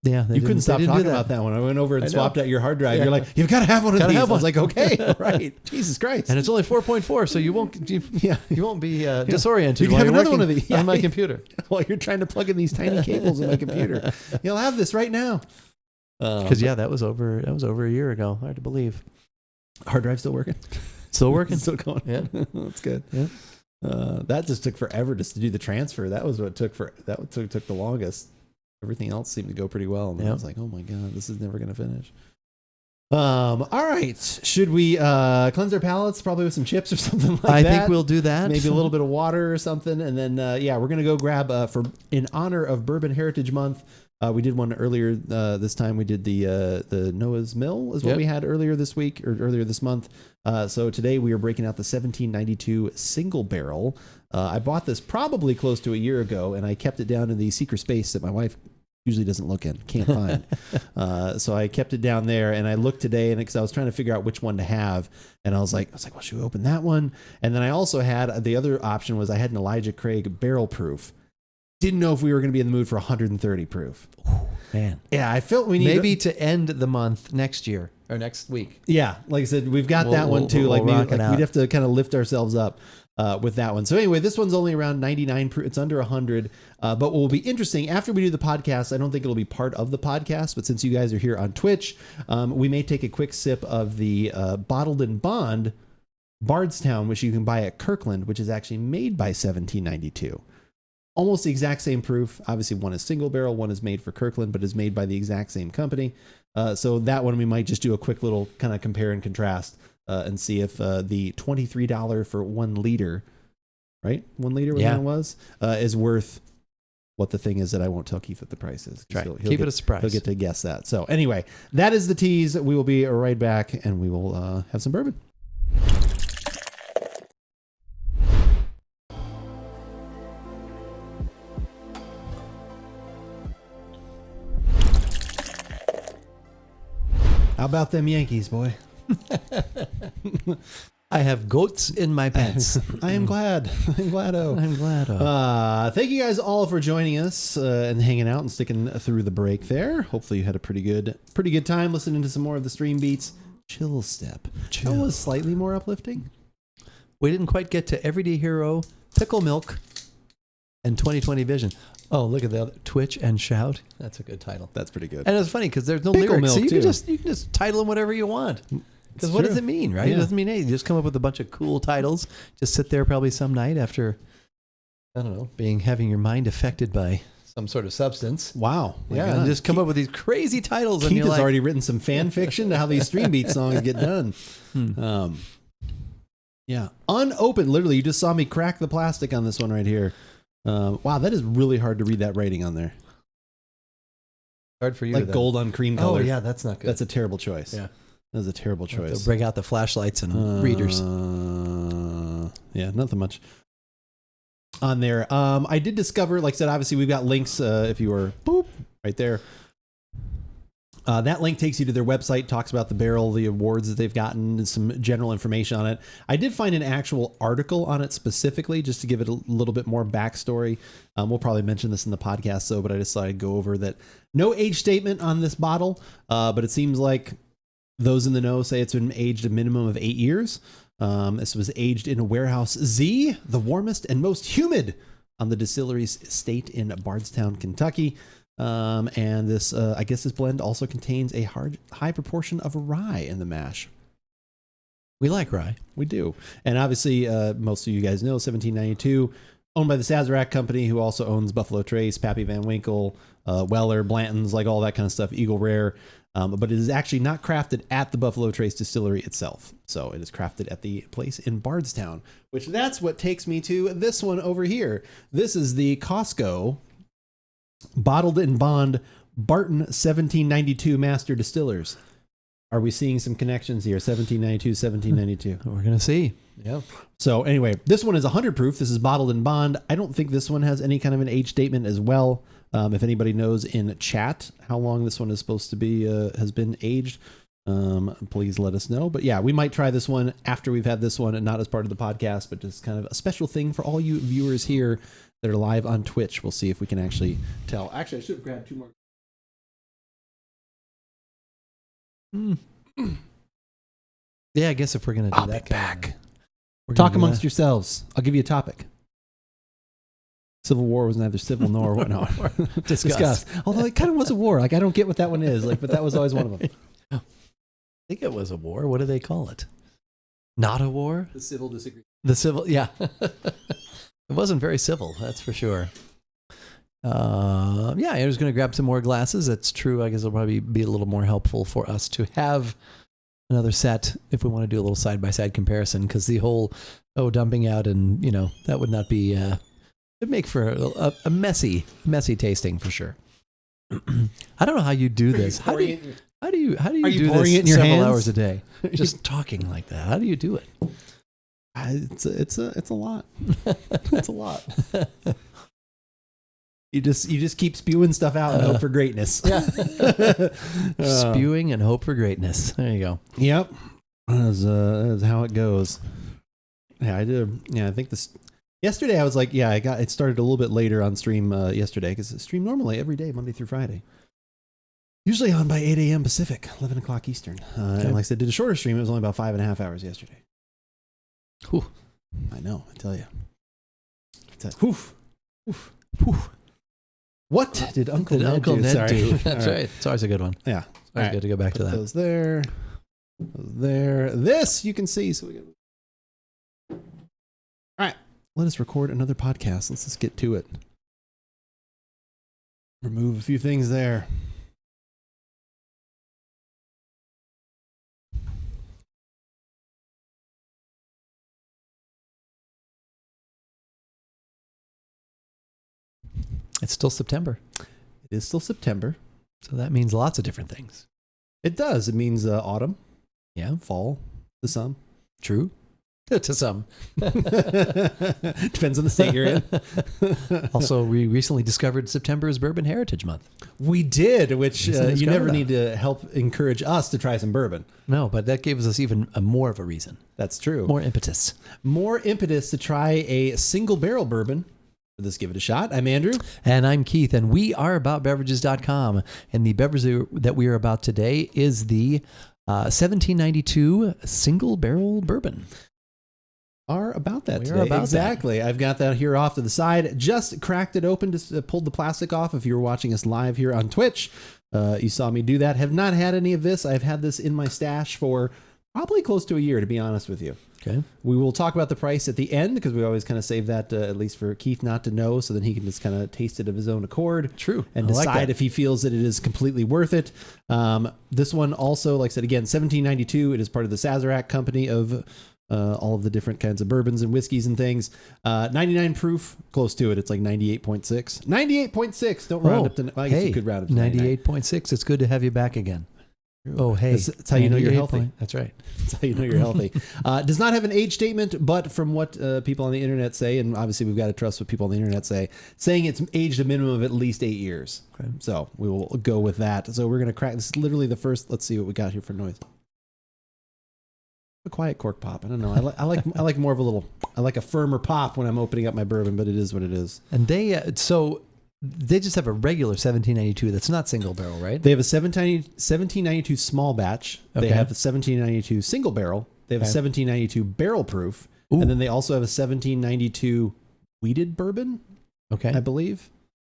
Yeah, you couldn't stop talking about that one. I went over and swapped out your hard drive. Yeah. You're like, you've got to have one of these. I was like, okay, right. Jesus Christ. And it's only 4.4, so you won't be disoriented. You can have another one of these on my computer while you're trying to plug in these tiny cables in my computer. You'll have this right now. Because that was over a year ago. Hard to believe. Hard drive still working? Still working. Still going. Yeah, that's good. Yeah. That just took forever just to do the transfer. That was what took the longest. Everything else seemed to go pretty well. And I was like, oh my God, this is never going to finish. All right. Should we cleanse our palates probably with some chips or something like that? I think we'll do that. Maybe a little bit of water or something. And then, we're going to go grab, in honor of Bourbon Heritage Month, we did one earlier this time. We did the Noah's Mill is what we had earlier this week or earlier this month. So today we are breaking out the 1792 single barrel. I bought this probably close to a year ago, and I kept it down in the secret space that my wife usually doesn't look in, can't find. So I kept it down there, and I looked today, and because I was trying to figure out which one to have, and I was like, well, should we open that one? And then I also had the other option was I had an Elijah Craig barrel proof. Didn't know if we were going to be in the mood for 130 proof. Man, yeah, I felt we need maybe to end the month next year or next week. Yeah, like I said, we've got that one too. We'd have to kind of lift ourselves up with that one. So anyway, this one's only around 99 proof. It's under 100. But what will be interesting after we do the podcast, I don't think it'll be part of the podcast, but since you guys are here on Twitch, we may take a quick sip of the Bottled in Bond Bardstown, which you can buy at Kirkland, which is actually made by 1792. Almost the exact same proof. Obviously, one is single barrel, one is made for Kirkland, but is made by the exact same company. So that one we might just do a quick little kind of compare and contrast and see if the $23 for 1 liter, right? 1 liter, what that was, is worth what the thing is that I won't tell Keith what the price is. Right. Keep it a surprise. He'll get to guess that. So anyway, that is the tease. We will be right back, and we will have some bourbon. How about them Yankees, boy? I have goats in my pants. I am glad. I'm glad-o. I'm glad-o. Thank you guys all for joining us and hanging out and sticking through the break there. Hopefully you had a pretty good time listening to some more of the stream beats. Chill step. That was slightly more uplifting. We didn't quite get to Everyday Hero, Pickle Milk, and 2020 Vision. Oh, look at the other Twitch and Shout. That's a good title. That's pretty good. And it's funny because there's no Pickle lyrics, so milk, you can just title them whatever you want. Because what does it mean, right? Yeah. It doesn't mean anything. You just come up with a bunch of cool titles. Just sit there probably some night after, I don't know, having your mind affected by some sort of substance. Wow. Yeah, and just come up with these crazy titles. Keith has already written some fan fiction to how these stream beat songs get done. Yeah. Unopened. Literally, you just saw me crack the plastic on this one right here. Wow, that is really hard to read that writing on there. Hard for you. Like gold on cream color. Oh, yeah, that's not good. That's a terrible choice. Yeah. That's a terrible choice. To bring out the flashlights and readers. Yeah, nothing much on there. I did discover, like I said, obviously we've got links if you were right there. That link takes you to their website, talks about the barrel, the awards that they've gotten, and some general information on it. I did find an actual article on it specifically, just to give it a little bit more backstory. We'll probably mention this in the podcast, but I decided to go over that. No age statement on this bottle, but it seems like those in the know say it's been aged a minimum of 8 years. This was aged in a warehouse Z, the warmest and most humid on the distillery's estate in Bardstown, Kentucky. And this, I guess this blend also contains a high proportion of rye in the mash. We like rye. We do. And obviously, most of you guys know 1792, owned by the Sazerac Company, who also owns Buffalo Trace, Pappy Van Winkle, Weller, Blanton's, like all that kind of stuff, Eagle Rare. But it is actually not crafted at the Buffalo Trace distillery itself. So it is crafted at the place in Bardstown, which that's what takes me to this one over here. This is the Costco Bottled in Bond Barton 1792 Master Distillers. are we seeing some connections here? 1792, 1792. We're going to see. Yeah. So anyway, this one is 100 proof. This is bottled in bond. I don't think this one has any kind of an age statement as well. If anybody knows in chat how long this one is supposed to be, has been aged, please let us know. But yeah, we might try this one after we've had this one and not as part of the podcast, but just kind of a special thing for all you viewers here that are live on Twitch. We'll see if we can actually tell. Actually, I should have grabbed 2 more. Yeah, I guess if we're going to do that, back. Talk amongst yourselves. I'll give you a topic. Civil War was neither civil nor what? No. Discuss. Although it kind of was a war. Like I don't get what that one is. Like, but that was always one of them. I think it was a war. What do they call it? Not a war? The civil disagreement. The civil, yeah. It wasn't very civil, that's for sure. Yeah, I was going to grab some more glasses. That's true. I guess it'll probably be a little more helpful for us to have another set if we want to do a little side-by-side comparison, because the whole, dumping out and, that would not be, it'd make for a messy tasting for sure. I don't know how you do this. How do you do this it in your several hands? Hours a day? Just talking like that. How do you do it? It's a lot. It's a lot. You just keep spewing stuff out and hope for greatness. Yeah. Spewing and hope for greatness. There you go. Yep. That's how it goes. Yeah, I did. Yeah, I think this. Yesterday I was like, it started a little bit later on stream yesterday because I stream normally every day, Monday through Friday. Usually on by 8 a.m. Pacific, 11 o'clock Eastern. And like I said, did a shorter stream. It was only about 5.5 hours yesterday. Whew. I know, I tell you. Woof. Woof. Woof. What did Uncle Ned do? That's right. It's always a good one. Yeah. It's always good to go back to that. Those there. This you can see. So we all right. Let us record another podcast. Let's just get to it. Remove a few things there. It's still September. It is still September. So that means lots of different things. It does. It means autumn. Yeah. Fall. To some. True. To some. Depends on the state you're in. Also, we recently discovered September is Bourbon Heritage Month. We did, which you never need to help encourage us to try some bourbon. No, but that gives us even more of a reason. That's true. More impetus. More impetus to try a single barrel bourbon. Let's give it a shot. I'm Andrew. And I'm Keith, and we are AboutBeverages.com. And the beverage that we are about today is the 1792 single barrel bourbon. Are about that we today. Are about exactly. that. I've got that here off to the side. Just cracked it open, just pulled the plastic off. If you were watching us live here on Twitch, you saw me do that. Have not had any of this. I've had this in my stash for probably close to a year, to be honest with you. Okay. We will talk about the price at the end because we always kind of save that at least for Keith not to know, so then he can just kind of taste it of his own accord. True. And decide if he feels that it is completely worth it. This one also, like I said, again, 1792. It is part of the Sazerac company of all of the different kinds of bourbons and whiskeys and things. 99 proof, close to it. It's like 98.6. 98.6. Don't round up to. I guess you could round up to 98.6. It's good to have you back again. Oh, hey. That's how you know you're healthy. That's right. That's how you know you're healthy. Does not have an age statement, but from what people on the internet say, and obviously we've got to trust what people on the internet say, saying it's aged a minimum of at least 8 years. Okay. So we will go with that. So we're going to crack. This is literally the first. Let's see what we got here for noise. A quiet cork pop. I don't know. I like more of a little. I like a firmer pop when I'm opening up my bourbon, but it is what it is. And they just have a regular 1792 that's not single barrel, right? They have a 1792 small batch. Okay. They have a 1792 single barrel. They have a 1792 barrel proof. Ooh. And then they also have a 1792 wheated bourbon, I believe.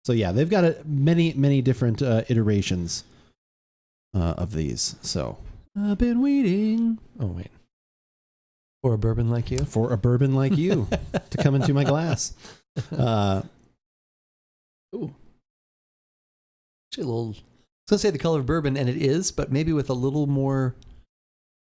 So yeah, they've got many different iterations of these. So I've been waiting. Oh, wait. For a bourbon like you? For a bourbon like you to come into my glass. Ooh. Actually, I was going to say the color of bourbon, and it is, but maybe with a little more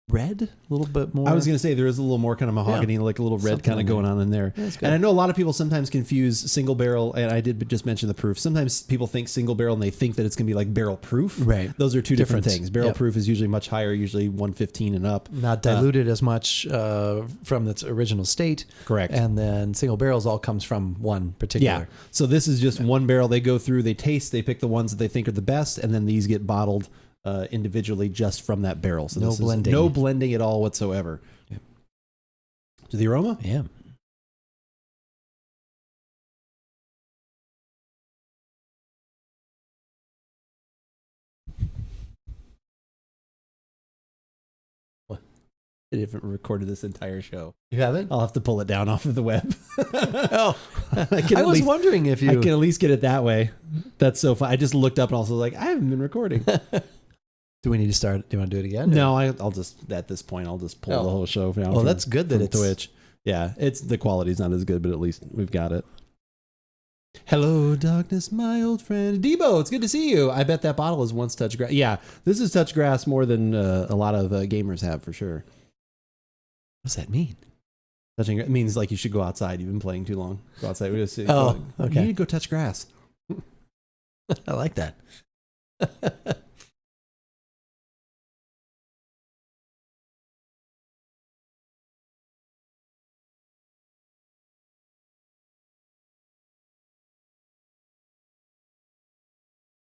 red, a little bit more. I was going to say there is a little more kind of mahogany, like a little red kind of going on in there. That's good. And I know a lot of people sometimes confuse single barrel, and I did just mention the proof. Sometimes people think single barrel and they think that it's going to be like barrel proof. Right. Those are two different things. Barrel proof is usually much higher, usually 115 and up. Not diluted as much from its original state. Correct. And then single barrels all comes from one particular. Yeah. So this is just one barrel. They go through, they taste, they pick the ones that they think are the best, and then these get bottled individually just from that barrel. So no this blending. Is no blending at all whatsoever. Yep. To the aroma? Yeah. What? I haven't recorded this entire show. You haven't? I'll have to pull it down off of the web. Oh, I was wondering if you... I can at least get it that way. That's so fun. I just looked up and also like, I haven't been recording. Do we need to start? Do you want to do it again? No, I'll just, at this point, I'll just pull the whole show down. Well, that's good that it's... Twitch. Yeah, the quality's not as good, but at least we've got it. Hello, darkness, my old friend. Debo, it's good to see you. I bet that bottle is once touch grass. Yeah, this is touch grass more than a lot of gamers have, for sure. What does that mean? Touching it means like you should go outside. You've been playing too long. Go outside. We just okay. You need to go touch grass. I like that.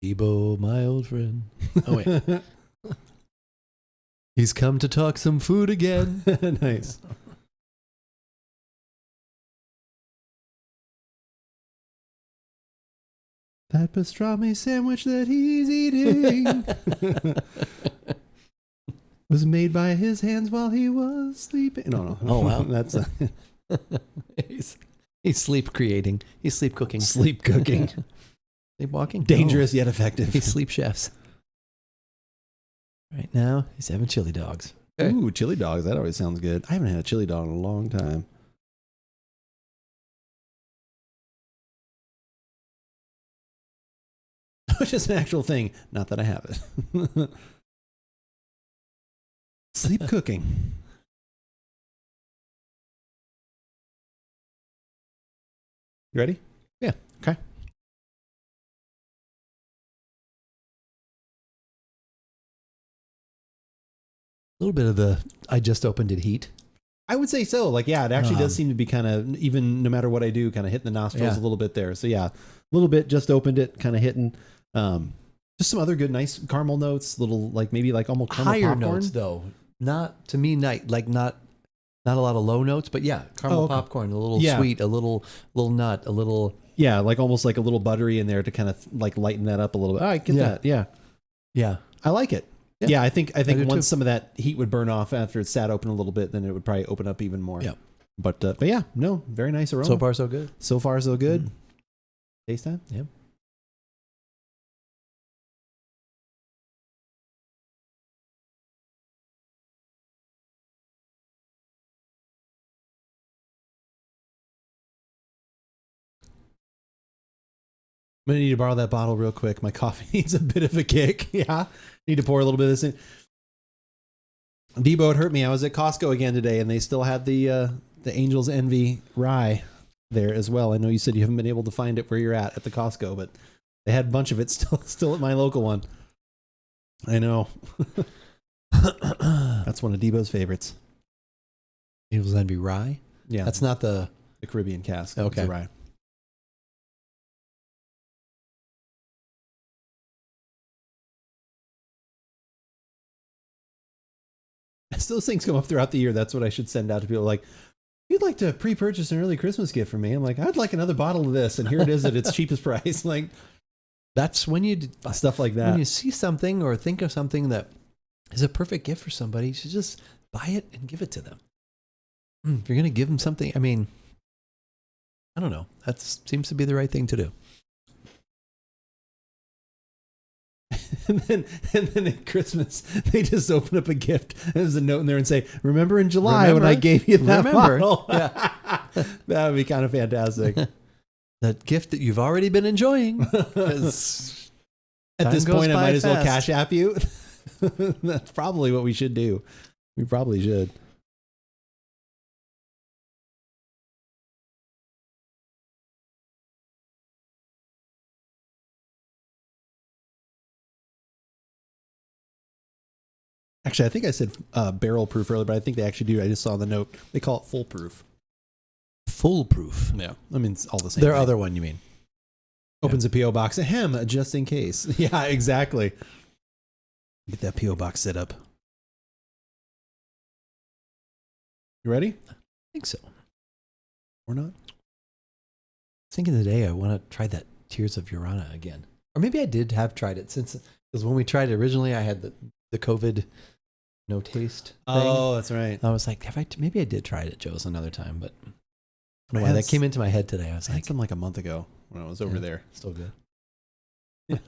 Debo, my old friend. Oh, wait. He's come to talk some food again. Nice. That pastrami sandwich that he's eating was made by his hands while he was sleeping. No. Oh, wow. That's he's sleep creating. He's sleep cooking. Sleep cooking. Sleepwalking? Dangerous yet effective. He's sleep chefs. Right now, he's having chili dogs. Okay. Ooh, chili dogs. That always sounds good. I haven't had a chili dog in a long time. Which is an actual thing. Not that I have it. Sleep cooking. You ready? Yeah. Okay. A little bit of the I just opened it heat. I would say so. Like, yeah, it actually does seem to be kind of, even no matter what I do, kind of hitting the nostrils a little bit there. So yeah, a little bit, just opened it, kind of hitting. Just some other good, nice caramel notes, little, like maybe like almost caramel higher popcorn. notes though. Not to me, not a lot of low notes, but yeah, caramel popcorn, a little sweet, a little nut, a little. Yeah, like almost like a little buttery in there to kind of like lighten that up a little bit. I get that. Yeah. Yeah. I like it. Yeah, I think once too. some of that heat would burn off after it sat open a little bit, then it would probably open up even more. Yeah. But yeah, no, very nice aroma. So far, so good. So far, so good. Taste time? Yeah. I'm going to need to borrow that bottle real quick. My coffee needs a bit of a kick. Yeah. Need to pour a little bit of this in. Debo, it hurt me. I was at Costco again today, and they still had the Angel's Envy Rye there as well. I know you said you haven't been able to find it where you're at the Costco, but they had a bunch of it still at my local one. I know. That's one of Debo's favorites. Angel's Envy Rye? Yeah. That's not the Caribbean cask. Okay. It's a rye. As those things come up throughout the year, that's what I should send out to people. Like, you'd like to pre-purchase an early Christmas gift for me? I'm like, I'd like another bottle of this, and here it is at its cheapest price. Like, that's when you stuff like that. When you see something or think of something that is a perfect gift for somebody, you should just buy it and give it to them. If you're going to give them something, I mean, I don't know. That seems to be the right thing to do. And then at Christmas, they just open up a gift. And there's a note in there and say, remember in July when I gave you that bottle? Yeah. That would be kind of fantastic. That gift that you've already been enjoying. At this point, I might as well cash app you. That's probably what we should do. We probably should. Actually, I think I said barrel proof earlier, but I think they actually do. I just saw the note. They call it foolproof. Foolproof. Yeah. I mean, it's all the same. Their thing. other one, you mean? Opens a P.O. box. Ahem, just in case. Yeah, exactly. Get that P.O. box set up. You ready? I think so. Or not? Thinking today, I want to try that Tears of Urana again. Or maybe I did have tried it because when we tried it originally, I had the COVID no taste thing. Oh, that's right. I was like, maybe I did try it at Joe's another time, but I don't know why that came into my head today. I was had some like a month ago when I was over there. Still good. Yeah.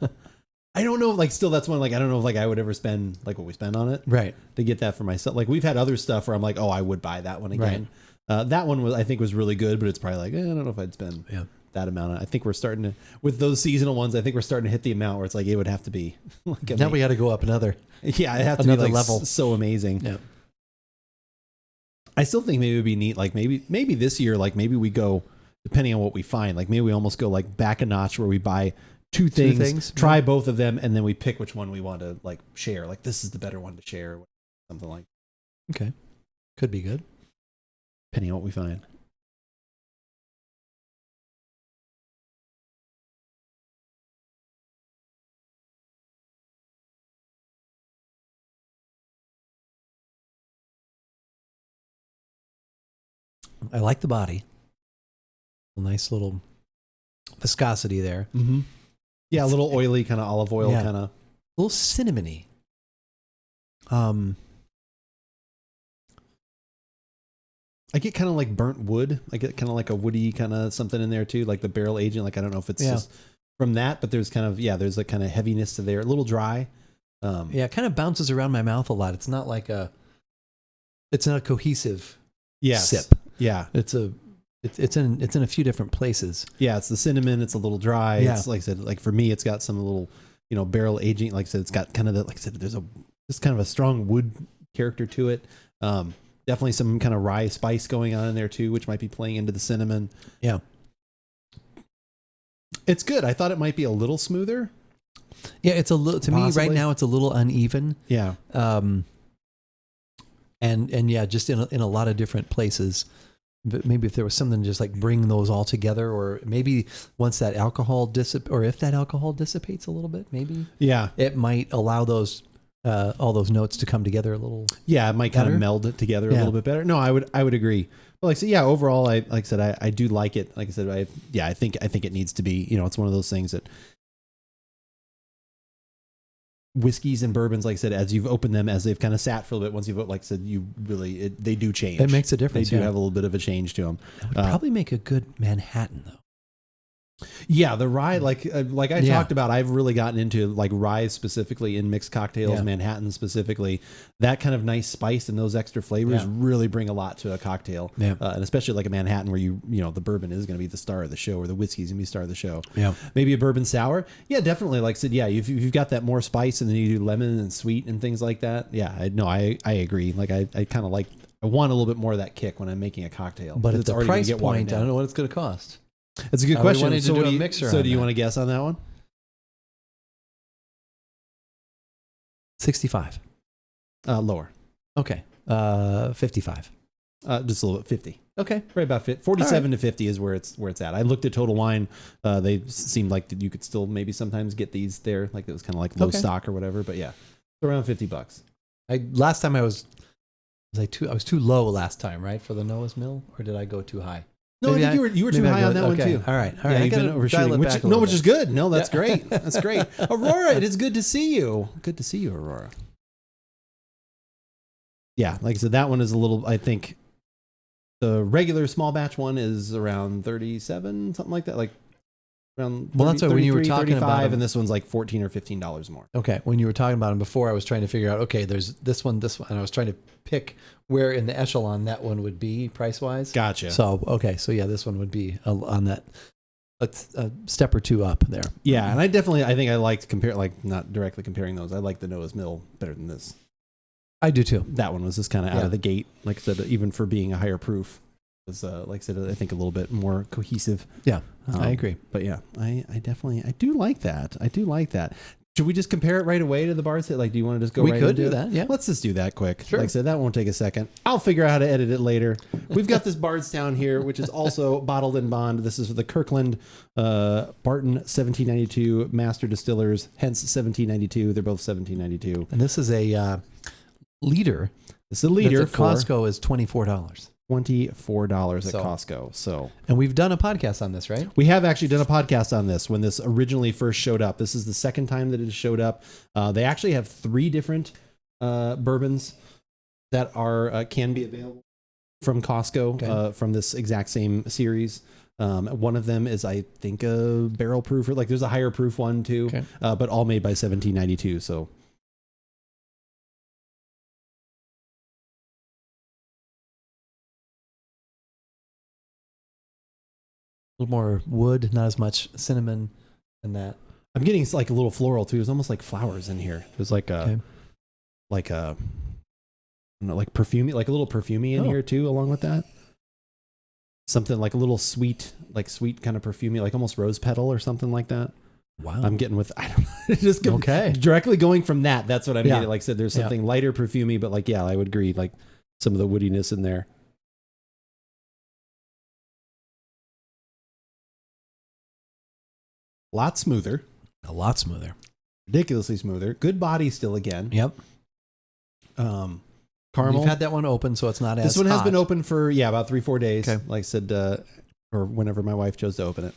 I don't know, like still that's one, like I don't know if like I would ever spend like what we spend on it. Right. To get that for myself. Like we've had other stuff where I'm like, oh, I would buy that one again. Right. That one I think was really good, but it's probably like, I don't know if I'd spend that amount. I think we're starting to, with those seasonal ones, I think we're starting to hit the amount where it's like, it would have to be. Like now we got to go up another. Yeah, it has to be like level. So amazing. Yeah. I still think maybe it would be neat. Like maybe this year, like maybe we go, depending on what we find, like maybe we almost go like back a notch where we buy two things, try both of them, and then we pick which one we want to like share. Like this is the better one to share, something like that. Okay. Could be good. Depending on what we find. I like the body. A nice little viscosity there. Mm-hmm. Yeah, a little oily, kind of olive oil, kind of. A little cinnamony. I get kind of like burnt wood. I get kind of like a woody kind of something in there too, like the barrel aging. Like I don't know if it's just from that, but there's kind of there's a kind of heaviness to there. A little dry. It kind of bounces around my mouth a lot. It's not like it's not a cohesive sip. Yeah, it's in a few different places. Yeah, it's the cinnamon. It's a little dry. Yeah. It's like I said, like for me, it's got some little barrel aging. Like I said, it's got kind of like I said, there's just kind of a strong wood character to it. Definitely some kind of rye spice going on in there too, which might be playing into the cinnamon. Yeah. It's good. I thought it might be a little smoother. Yeah, it's a little, to me right now, it's a little uneven. Yeah. And yeah, just in a lot of different places. But maybe if there was something to just like bring those all together, or maybe once that alcohol if that alcohol dissipates a little bit, maybe it might allow those all those notes to come together a little. Yeah, it might kind of meld it together a little bit better. No, I would agree. But like I said, overall, I do like it. Like I said, I think it needs to be. It's one of those things that whiskeys and bourbons, like I said, as you've opened them, as they've kind of sat for a little bit, once you've, like I said, they do change. It makes a difference. They do have a little bit of a change to them. It would probably make a good Manhattan, though. Yeah, the rye, like I talked about, I've really gotten into like rye specifically in mixed cocktails, Manhattan specifically. That kind of nice spice and those extra flavors really bring a lot to a cocktail. Yeah. And especially like a Manhattan where the bourbon is going to be the star of the show, or the whiskey is going to be the star of the show. Yeah. Maybe a bourbon sour. Yeah, definitely. Like I said, if you've got that more spice and then you do lemon and sweet and things like that. Yeah, I agree. Like I kind of like, I want a little bit more of that kick when I'm making a cocktail. But at the price point, I don't know what it's going to cost. That's a good question. So do you want to guess on that one? 65. Lower. Okay. 55. Just a little bit. 50. Okay. Right about 50. 47 to 50 is where it's at. I looked at Total Wine. They seemed like that you could still maybe sometimes get these there. Like it was kind of like low stock or whatever. But yeah, around $50. Last time I was too low last time, right? For the Noah's Mill, or did I go too high? No, I think you were too high on that one too. All right. Yeah, you've been overshooting, which is good. No, that's great. That's great. Aurora, it is good to see you. Good to see you, Aurora. Yeah, like I said, that one is a little, I think the regular small batch one is around 37, something like that. Like around 30, that's what when you were talking 35, about them, and this one's like $14 or $15 more. Okay, when you were talking about them before, I was trying to figure out, okay, there's this one, and I was trying to pick where in the echelon that one would be price-wise. Gotcha. So, okay, so yeah, this one would be on that a step or two up there. Yeah, and I think I liked not directly comparing those. I like the Noah's Mill better than this. I do too. That one was just kind of out of the gate. Like I said, even for being a higher proof, was like I said, I think a little bit more cohesive. Yeah, I agree. But yeah, I do like that. I do like that. Should we just compare it right away to the bar set? Like, do you want to just go right into it? We could do that, yeah. Let's just do that quick. Sure. Like I said, that won't take a second. I'll figure out how to edit it later. We've got this Bardstown here, which is also bottled in bond. This is the Kirkland Barton 1792 Master Distillers, hence 1792. They're both 1792. And this is a liter. This is a liter. At Costco is $24. $24 at Costco. So, and we've done a podcast on this, right? We have actually done a podcast on this when this originally first showed up. This is the second time that it has showed up. They actually have 3 different bourbons that are can be available from Costco from this exact same series. One of them is, I think, a barrel proof, or like there's a higher proof one too, but all made by 1792. So. A little more wood, not as much cinnamon than that. I'm getting like a little floral too. There's almost like flowers in here. There's like a, like a, like perfume, like a little perfumey in here too, along with that. Something like a little sweet kind of perfumey, like almost rose petal or something like that. Wow. I'm getting with, I don't know, just directly going from that. That's what I mean. Like I said, there's something lighter perfumey, but like, I would agree. Like some of the woodiness in there. A lot smoother. Ridiculously smoother. Good body still again. Yep. Caramel. You've had that one open, so it's not as This one hot. has been open for, about 3-4 days. Okay. Like I said, or whenever my wife chose to open it.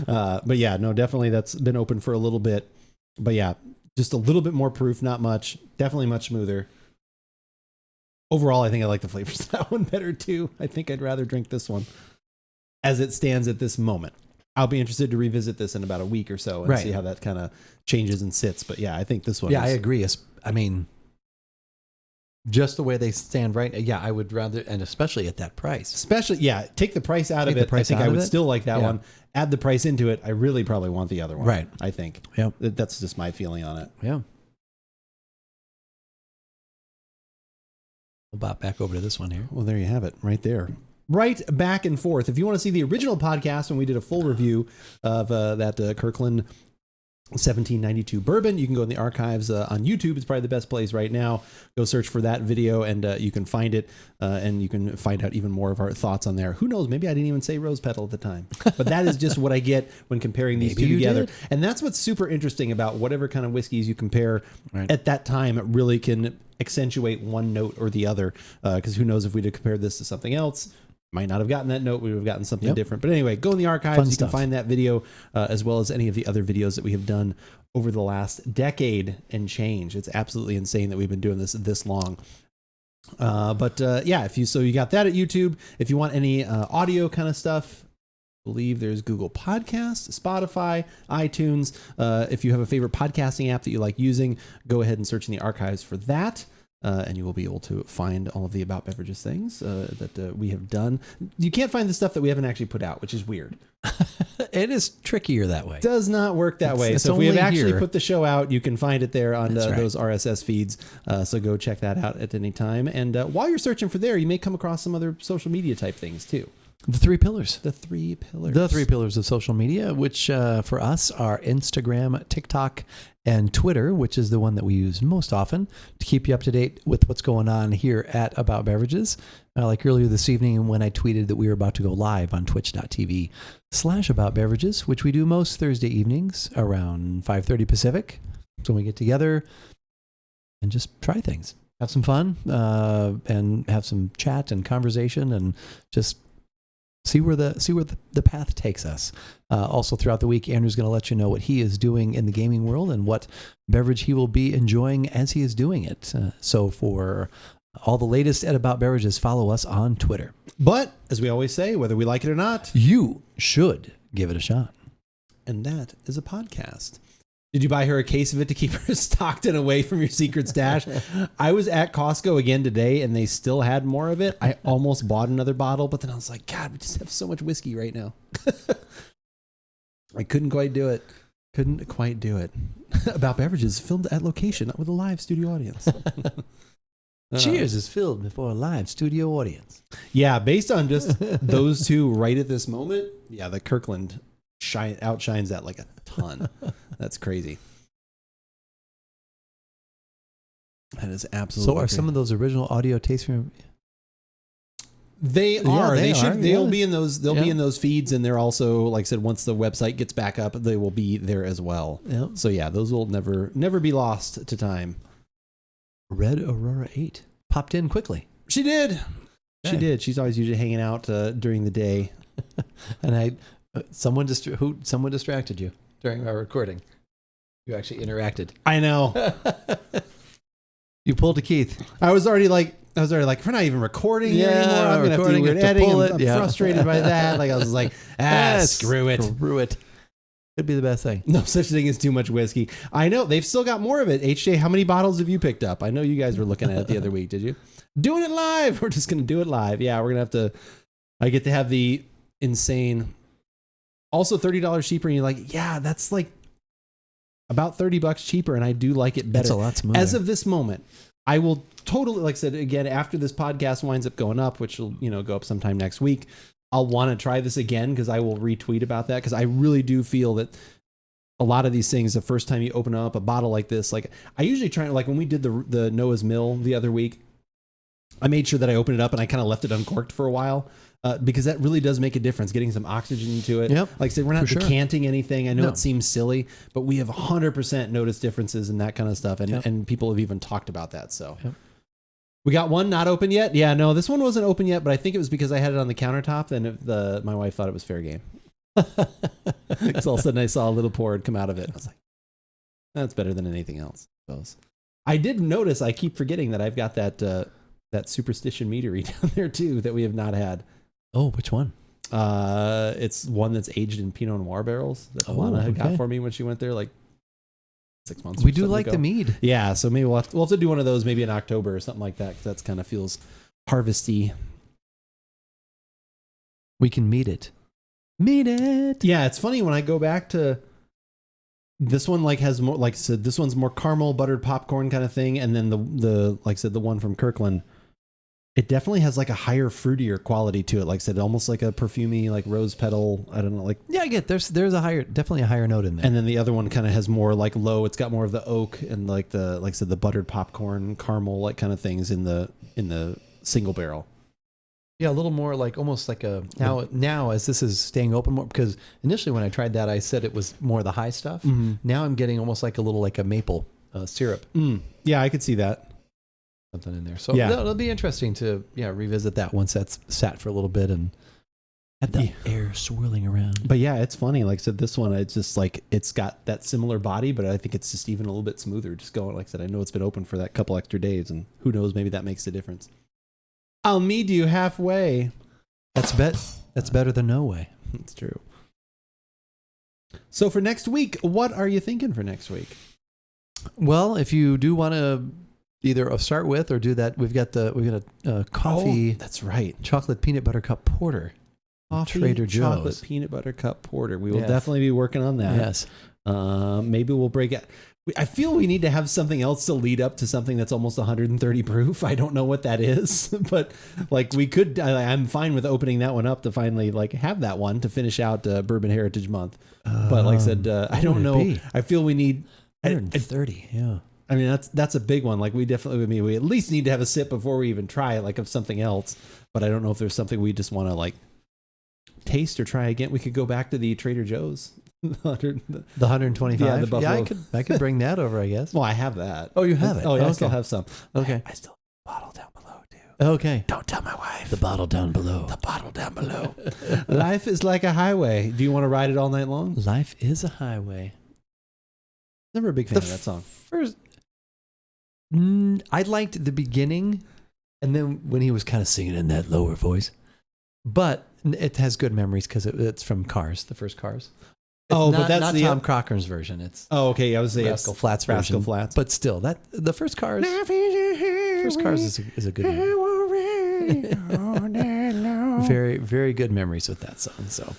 But yeah, no, definitely that's been open for a little bit. But yeah, just a little bit more proof, not much. Definitely much smoother. Overall, I think I like the flavors of that one better too. I think I'd rather drink this one as it stands at this moment. I'll be interested to revisit this in about a week or so and see how that kind of changes and sits. But yeah, I think this one. Yeah, I agree. I mean, just the way they stand right. Yeah, I would rather, and especially at that price. Take the price out of it. I think I would still like that one. Add the price into it. I really probably want the other one. Right. I think. Yeah. That's just my feeling on it. Yeah. We'll back over to this one here. Well, there you have it right there. Right back and forth. If you want to see the original podcast when we did a full review of that Kirkland 1792 bourbon, you can go in the archives on YouTube. It's probably the best place right now. Go search for that video and you can find it and you can find out even more of our thoughts on there. Who knows? Maybe I didn't even say rose petal at the time, but that is just what I get when comparing these two together. And that's what's super interesting about whatever kind of whiskeys you compare at that time. It really can accentuate one note or the other because who knows if we'd have compared this to something else. Might not have gotten that note. We would have gotten something different. But anyway, go in the archives. You can find that video as well as any of the other videos that we have done over the last decade and change. It's absolutely insane that we've been doing this long. But if you got that at YouTube. If you want any audio kind of stuff, I believe there's Google Podcasts, Spotify, iTunes. If you have a favorite podcasting app that you like using, go ahead and search in the archives for that. And you will be able to find all of the About Beverages things that we have done. You can't find the stuff that we haven't actually put out, which is weird. It is trickier that way. Does not work that way. So if we have actually put the show out, you can find it there on those RSS feeds. So go check that out at any time. And while you're searching for there, you may come across some other social media type things too. The 3 pillars. The 3 pillars. The 3 pillars of social media, which for us are Instagram, TikTok, and Twitter, which is the one that we use most often to keep you up to date with what's going on here at About Beverages. Like earlier this evening when I tweeted that we were about to go live on twitch.tv/AboutBeverages, which we do most Thursday evenings around 5:30 Pacific. So we get together and just try things, have some fun, and have some chat and conversation and just see where the path takes us. Also throughout the week, Andrew's going to let you know what he is doing in the gaming world and what beverage he will be enjoying as he is doing it. So for all the latest at About Beverages, follow us on Twitter. But as we always say, whether we like it or not, you should give it a shot. And that is a podcast. Did you buy her a case of it to keep her stocked and away from your secret stash? I was at Costco again today and they still had more of it. I almost bought another bottle, but then I was like, God, we just have so much whiskey right now. I couldn't quite do it. Couldn't quite do it. About Beverages, filmed at location with a live studio audience. Cheers is filmed before a live studio audience. Yeah, based on just those two right at this moment, yeah, the Kirkland outshines that like a ton. That's crazy. That is absolutely. So are some of those original audio tasting? They are. Yeah, they should. are, They'll yeah. be in those. They'll be in those feeds, and they're also, like I said, once the website gets back up, they will be there as well. Yeah. So yeah, those will never be lost to time. Red Aurora 8 popped in quickly. She did. She Okay. did. She's always usually hanging out during the day. And someone distracted you during our recording. You actually interacted. I know. You pulled a Keith. I was already like, we're not even recording here anymore. I'm gonna have to do weird editing. I'm frustrated by that. Like I was like, screw it. Screw it. Could be the best thing. No such thing as too much whiskey. I know they've still got more of it. HJ, how many bottles have you picked up? I know you guys were looking at it the other week. Did you? Doing it live. We're just gonna do it live. Yeah, we're gonna have to. I get to have the insane. Also $30 cheaper, and you're like, yeah, that's like about $30 cheaper, and I do like it better. That's a lot smoother. As of this moment, I will totally, like I said, again, after this podcast winds up going up, which will, go up sometime next week, I'll want to try this again because I will retweet about that because I really do feel that a lot of these things, the first time you open up a bottle like this, like I usually try, like when we did the Noah's Mill the other week, I made sure that I opened it up and I kind of left it uncorked for a while. Because that really does make a difference, getting some oxygen into it. Yep, like I said, we're not decanting anything. I know it seems silly, but we have 100% noticed differences in that kind of stuff. And people have even talked about that. So we got one not open yet. Yeah, no, this one wasn't open yet, but I think it was because I had it on the countertop and my wife thought it was fair game. Because all of a sudden I saw a little pour come out of it. I was like, that's better than anything else, I suppose. I did notice, I keep forgetting that I've got that superstition meadery down there too that we have not had. Oh, which one? It's one that's aged in Pinot Noir barrels that Alana had got for me when she went there like 6 months. We do like the mead. Yeah, so maybe we'll have to do one of those maybe in October or something like that because that's kind of feels harvesty. We can mead it. Mead it. Yeah, it's funny when I go back to this one, like has more, like I said, this one's more caramel buttered popcorn kind of thing, and then the like I said, the one from Kirkland. It definitely has like a higher fruitier quality to it. Like I said, almost like a perfumey, like rose petal. I don't know, like I get there's definitely a higher note in there. And then the other one kind of has more like low. It's got more of the oak and like I said, the buttered popcorn, caramel, like kind of things in the single barrel. Yeah, a little more like almost like a now as this is staying open more, because initially when I tried that I said it was more the high stuff. Mm-hmm. Now I'm getting almost like a little like a maple syrup. Yeah, I could see that. Something in there. So it'll be interesting to revisit that once that's sat for a little bit and have the air swirling around. But yeah, it's funny. Like I said, this one, it's just like it's got that similar body, but I think it's just even a little bit smoother. Just going, like I said, I know it's been open for that couple extra days, and who knows, maybe that makes a difference. I'll meet you halfway. That's better than no way. That's true. So for next week, what are you thinking for next week? Well, if you do want to either start with or do that, we've got a coffee. Oh, that's right. Chocolate peanut butter cup porter. Coffee, Trader Joe's. Chocolate peanut butter cup porter. We will definitely be working on that. Yes. Maybe we'll break it. I feel we need to have something else to lead up to something that's almost 130 proof. I don't know what that is, but like we could, I'm fine with opening that one up to finally like have that one to finish out Bourbon Heritage Month. But like I said, I don't know. I feel we need 130. Yeah. I mean, that's a big one. Like we definitely, we at least need to have a sip before we even try it, like of something else. But I don't know if there's something we just want to like taste or try again. We could go back to the Trader Joe's. The 125. Yeah, the Buffalo. Yeah, I could bring that over, I guess. Well, I have that. Oh, you have it. Oh, yeah, okay. I still have some. Okay. I still have a bottle down below too. Okay. Don't tell my wife. The bottle down below. The bottle down below. Life is like a highway. Do you want to ride it all night long? Life is a highway. Never a big fan of that song. I liked the beginning, and then when he was kind of singing in that lower voice. But it has good memories because it's from Cars, the first Cars. It's but that's not the Tom Crocker's version. It's okay. I was saying Rascal Flatts version. Rascal Flatts. But still, the first Cars. First Cars is a good movie. Very, very good memories with that song. So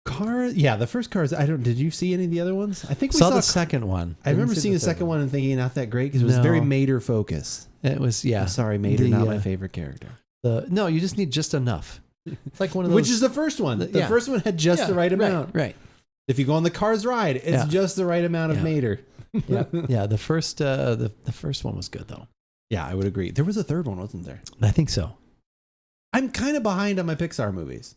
Cars. Yeah, the first Cars. Did you see any of the other ones? I think we saw the second one. I remember seeing the second one and thinking not that great because it was very Mater focused. It was, yeah. I'm sorry, Mater, not my favorite character. No, you just need just enough. It's like one of those. Which is the first one. The first one had just the right amount. Right. If you go on the Cars ride, it's just the right amount of Mater. Yeah. The first one was good though. Yeah, I would agree. There was a third one, wasn't there? I think so. I'm kind of behind on my Pixar movies.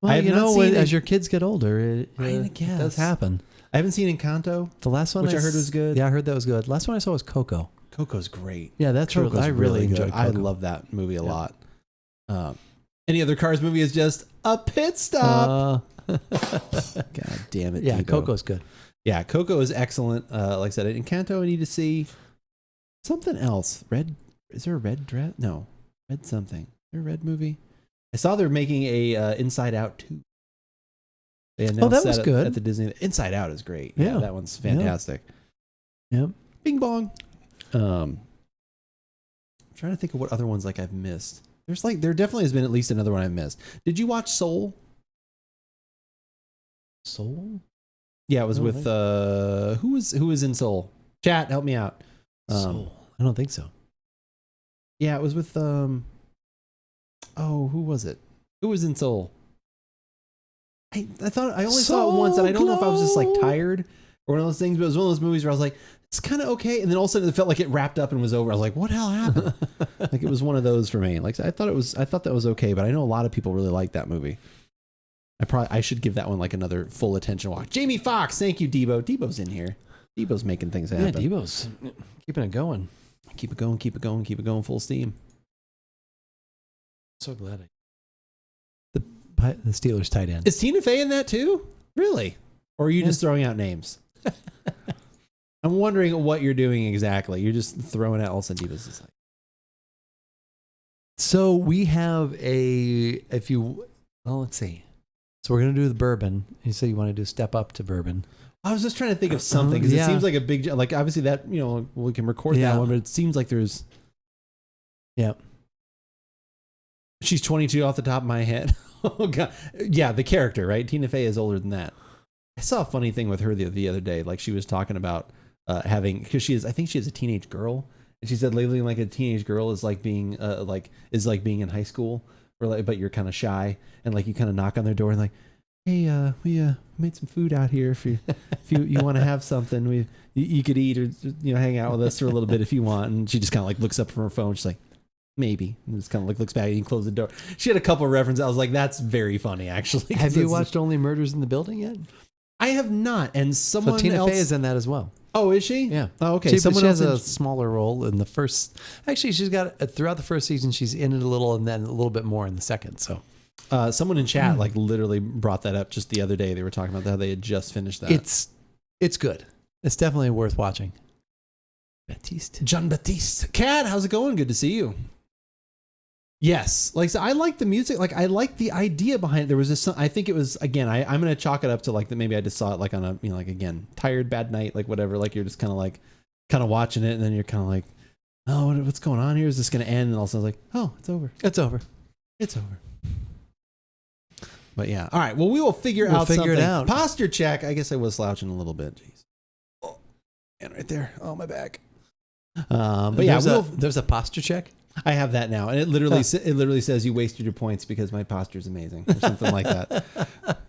Well, as your kids get older, it does happen. I haven't seen Encanto. The last one, which I heard was good. Yeah, I heard that was good. Last one I saw was Coco. Coco's great. Yeah, that's true. I really enjoyed Coco. I love that movie a lot. Any other Cars movie is just a pit stop. God damn it. Yeah, Debo. Coco's good. Yeah, Coco is excellent. Like I said, Encanto, I need to see something else. Is there a red dress? No, red something. Is there a red movie? I saw they're making a Inside Out 2. That was good. At the Disney. Inside Out is great. Yeah, that one's fantastic. Yep. Bing bong. I'm trying to think of what other ones like I've missed. There definitely has been at least another one I've missed. Did you watch Soul? Soul? Yeah, it was with who was in Soul? Chat, help me out. Soul. I don't think so. Yeah, it was with who was it? Who was in Soul? I thought I only saw it once, and I don't know if I was just like tired or one of those things, but it was one of those movies where I was like, it's kind of okay, and then all of a sudden it felt like it wrapped up and was over. I was like, what the hell happened? Like it was one of those for me. Like I thought that was okay, but I know a lot of people really like that movie. I should give that one like another full attention watch. Jamie Foxx, thank you, Debo. Debo's in here. Debo's making things happen. Yeah, Debo's keeping it going. Keep it going full steam. So glad the Steelers tight end. Is Tina Fey in that too? Really? Or are you just throwing out names? I'm wondering what you're doing exactly. You're just throwing out also Divas. So we have let's see. So we're going to do the bourbon. You said you want to do step up to bourbon. I was just trying to think of something because it seems like a big, like obviously that, we can record that one, but it seems like there's. Yeah. She's 22 off the top of my head. Oh God. Yeah. The character, right? Tina Fey is older than that. I saw a funny thing with her the other day. Like she was talking about because I think she has a teenage girl. And she said lately, like a teenage girl is like being being in high school, but you're kind of shy and like you kind of knock on their door and like, hey, we made some food out here. If you want to have something, you could eat or hang out with us for a little bit if you want. And she just kind of like looks up from her phone. She's like, maybe, and just kind of like looks back and close the door. She had a couple of references. I was like, that's very funny, actually. Have you watched Only Murders in the Building yet? I have not. And someone Tina else Fey is in that as well. Oh, is she? Yeah. Oh, okay. Someone has a smaller role in the first. Actually, she's got throughout the first season. She's in it a little, and then a little bit more in the second. So, someone in chat like literally brought that up just the other day. They were talking about how they had just finished that. It's good. It's definitely worth watching. John Baptiste. Kat, how's it going? Good to see you. Yes, like so I like the music. Like I like the idea behind it. There was this. I think it was again. I'm gonna chalk it up to like that. Maybe I just saw it like on a like again tired bad night like whatever. Like you're just kind of watching it and then you're kind of like, oh, what's going on here? Is this gonna end? And also I was like, oh, it's over. It's over. It's over. But yeah, all right. Well, we will figure something. It out. Posture check. I guess I was slouching a little bit. Jeez. Oh, and right there. Oh, my back. But there's a posture check. I have that now, and it literally says you wasted your points because my posture is amazing, or something like that.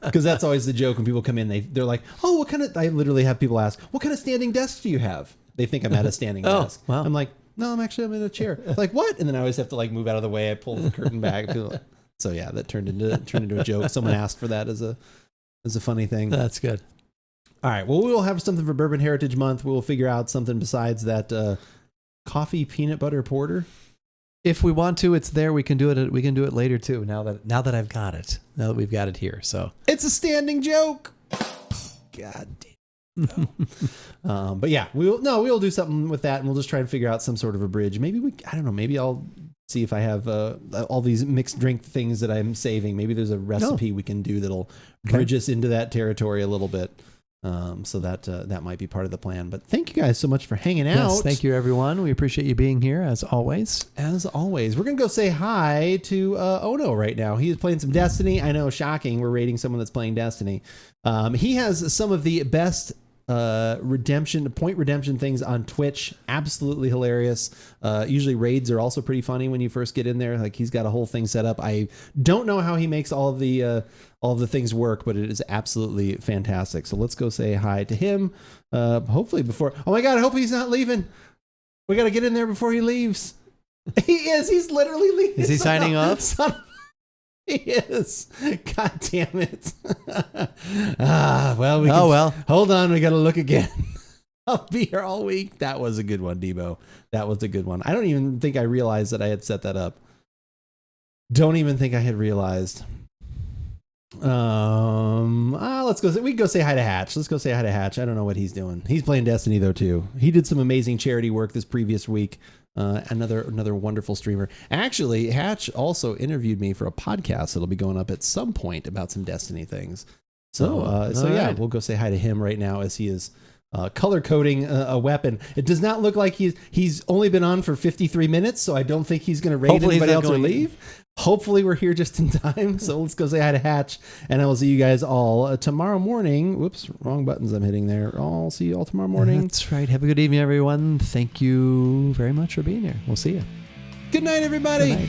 Because that's always the joke when people come in. They're like, "Oh, what kind of?" I literally have people ask, "What kind of standing desk do you have?" They think I'm at a standing desk. Wow. I'm like, "No, I'm in a chair." It's like, what? And then I always have to like move out of the way. I pull the curtain back. So yeah, that turned into a joke. Someone asked for that as a funny thing. That's good. All right. Well, we will have something for Bourbon Heritage Month. We will figure out something besides that coffee peanut butter porter. If we want to, it's there. We can do it. We can do it later too. Now that I've got it. Now that we've got it here. So it's a standing joke. God damn. No. But yeah, we'll do something with that, and we'll just try and figure out some sort of a bridge. Maybe I don't know. Maybe I'll see if I have all these mixed drink things that I'm saving. Maybe there's a recipe we can do that'll bridge us into that territory a little bit. So that might be part of the plan. But thank you guys so much for hanging out. Yes, thank you, everyone. We appreciate you being here, as always. As always. We're going to go say hi to Ono right now. He is playing some Destiny. I know, shocking. We're rating someone that's playing Destiny. He has some of the best point redemption things on Twitch. Absolutely hilarious. Usually raids are also pretty funny when you first get in there. Like, he's got a whole thing set up. I don't know how he makes all of the things work, but it is absolutely fantastic. So let's go say hi to him. Hopefully before, oh my God, I hope he's not leaving. We got to get in there before he leaves. He is. He's literally leaving. Is he signing off? He is. God damn it. Hold on. We got to look again. I'll be here all week. That was a good one, Debo. That was a good one. I don't even think I realized that I had set that up. Don't even think I had realized. Let's go. We can go say hi to Hatch. Let's go say hi to Hatch. I don't know what he's doing. He's playing Destiny though too. He did some amazing charity work this previous week. Another wonderful streamer. Actually, Hatch also interviewed me for a podcast that'll be going up at some point about some Destiny things. So, right. We'll go say hi to him right now as he is color coding a weapon. It does not look like he's only been on for 53 minutes, so I don't think he's going to raid anybody else or leave. Hopefully we're here just in time. So let's go say hi to Hatch, and I will see you guys all tomorrow morning. Whoops, wrong buttons I'm hitting there. I'll see you all tomorrow morning. That's right. Have a good evening, everyone. Thank you very much for being here. We'll see you. Good night, everybody. Good night.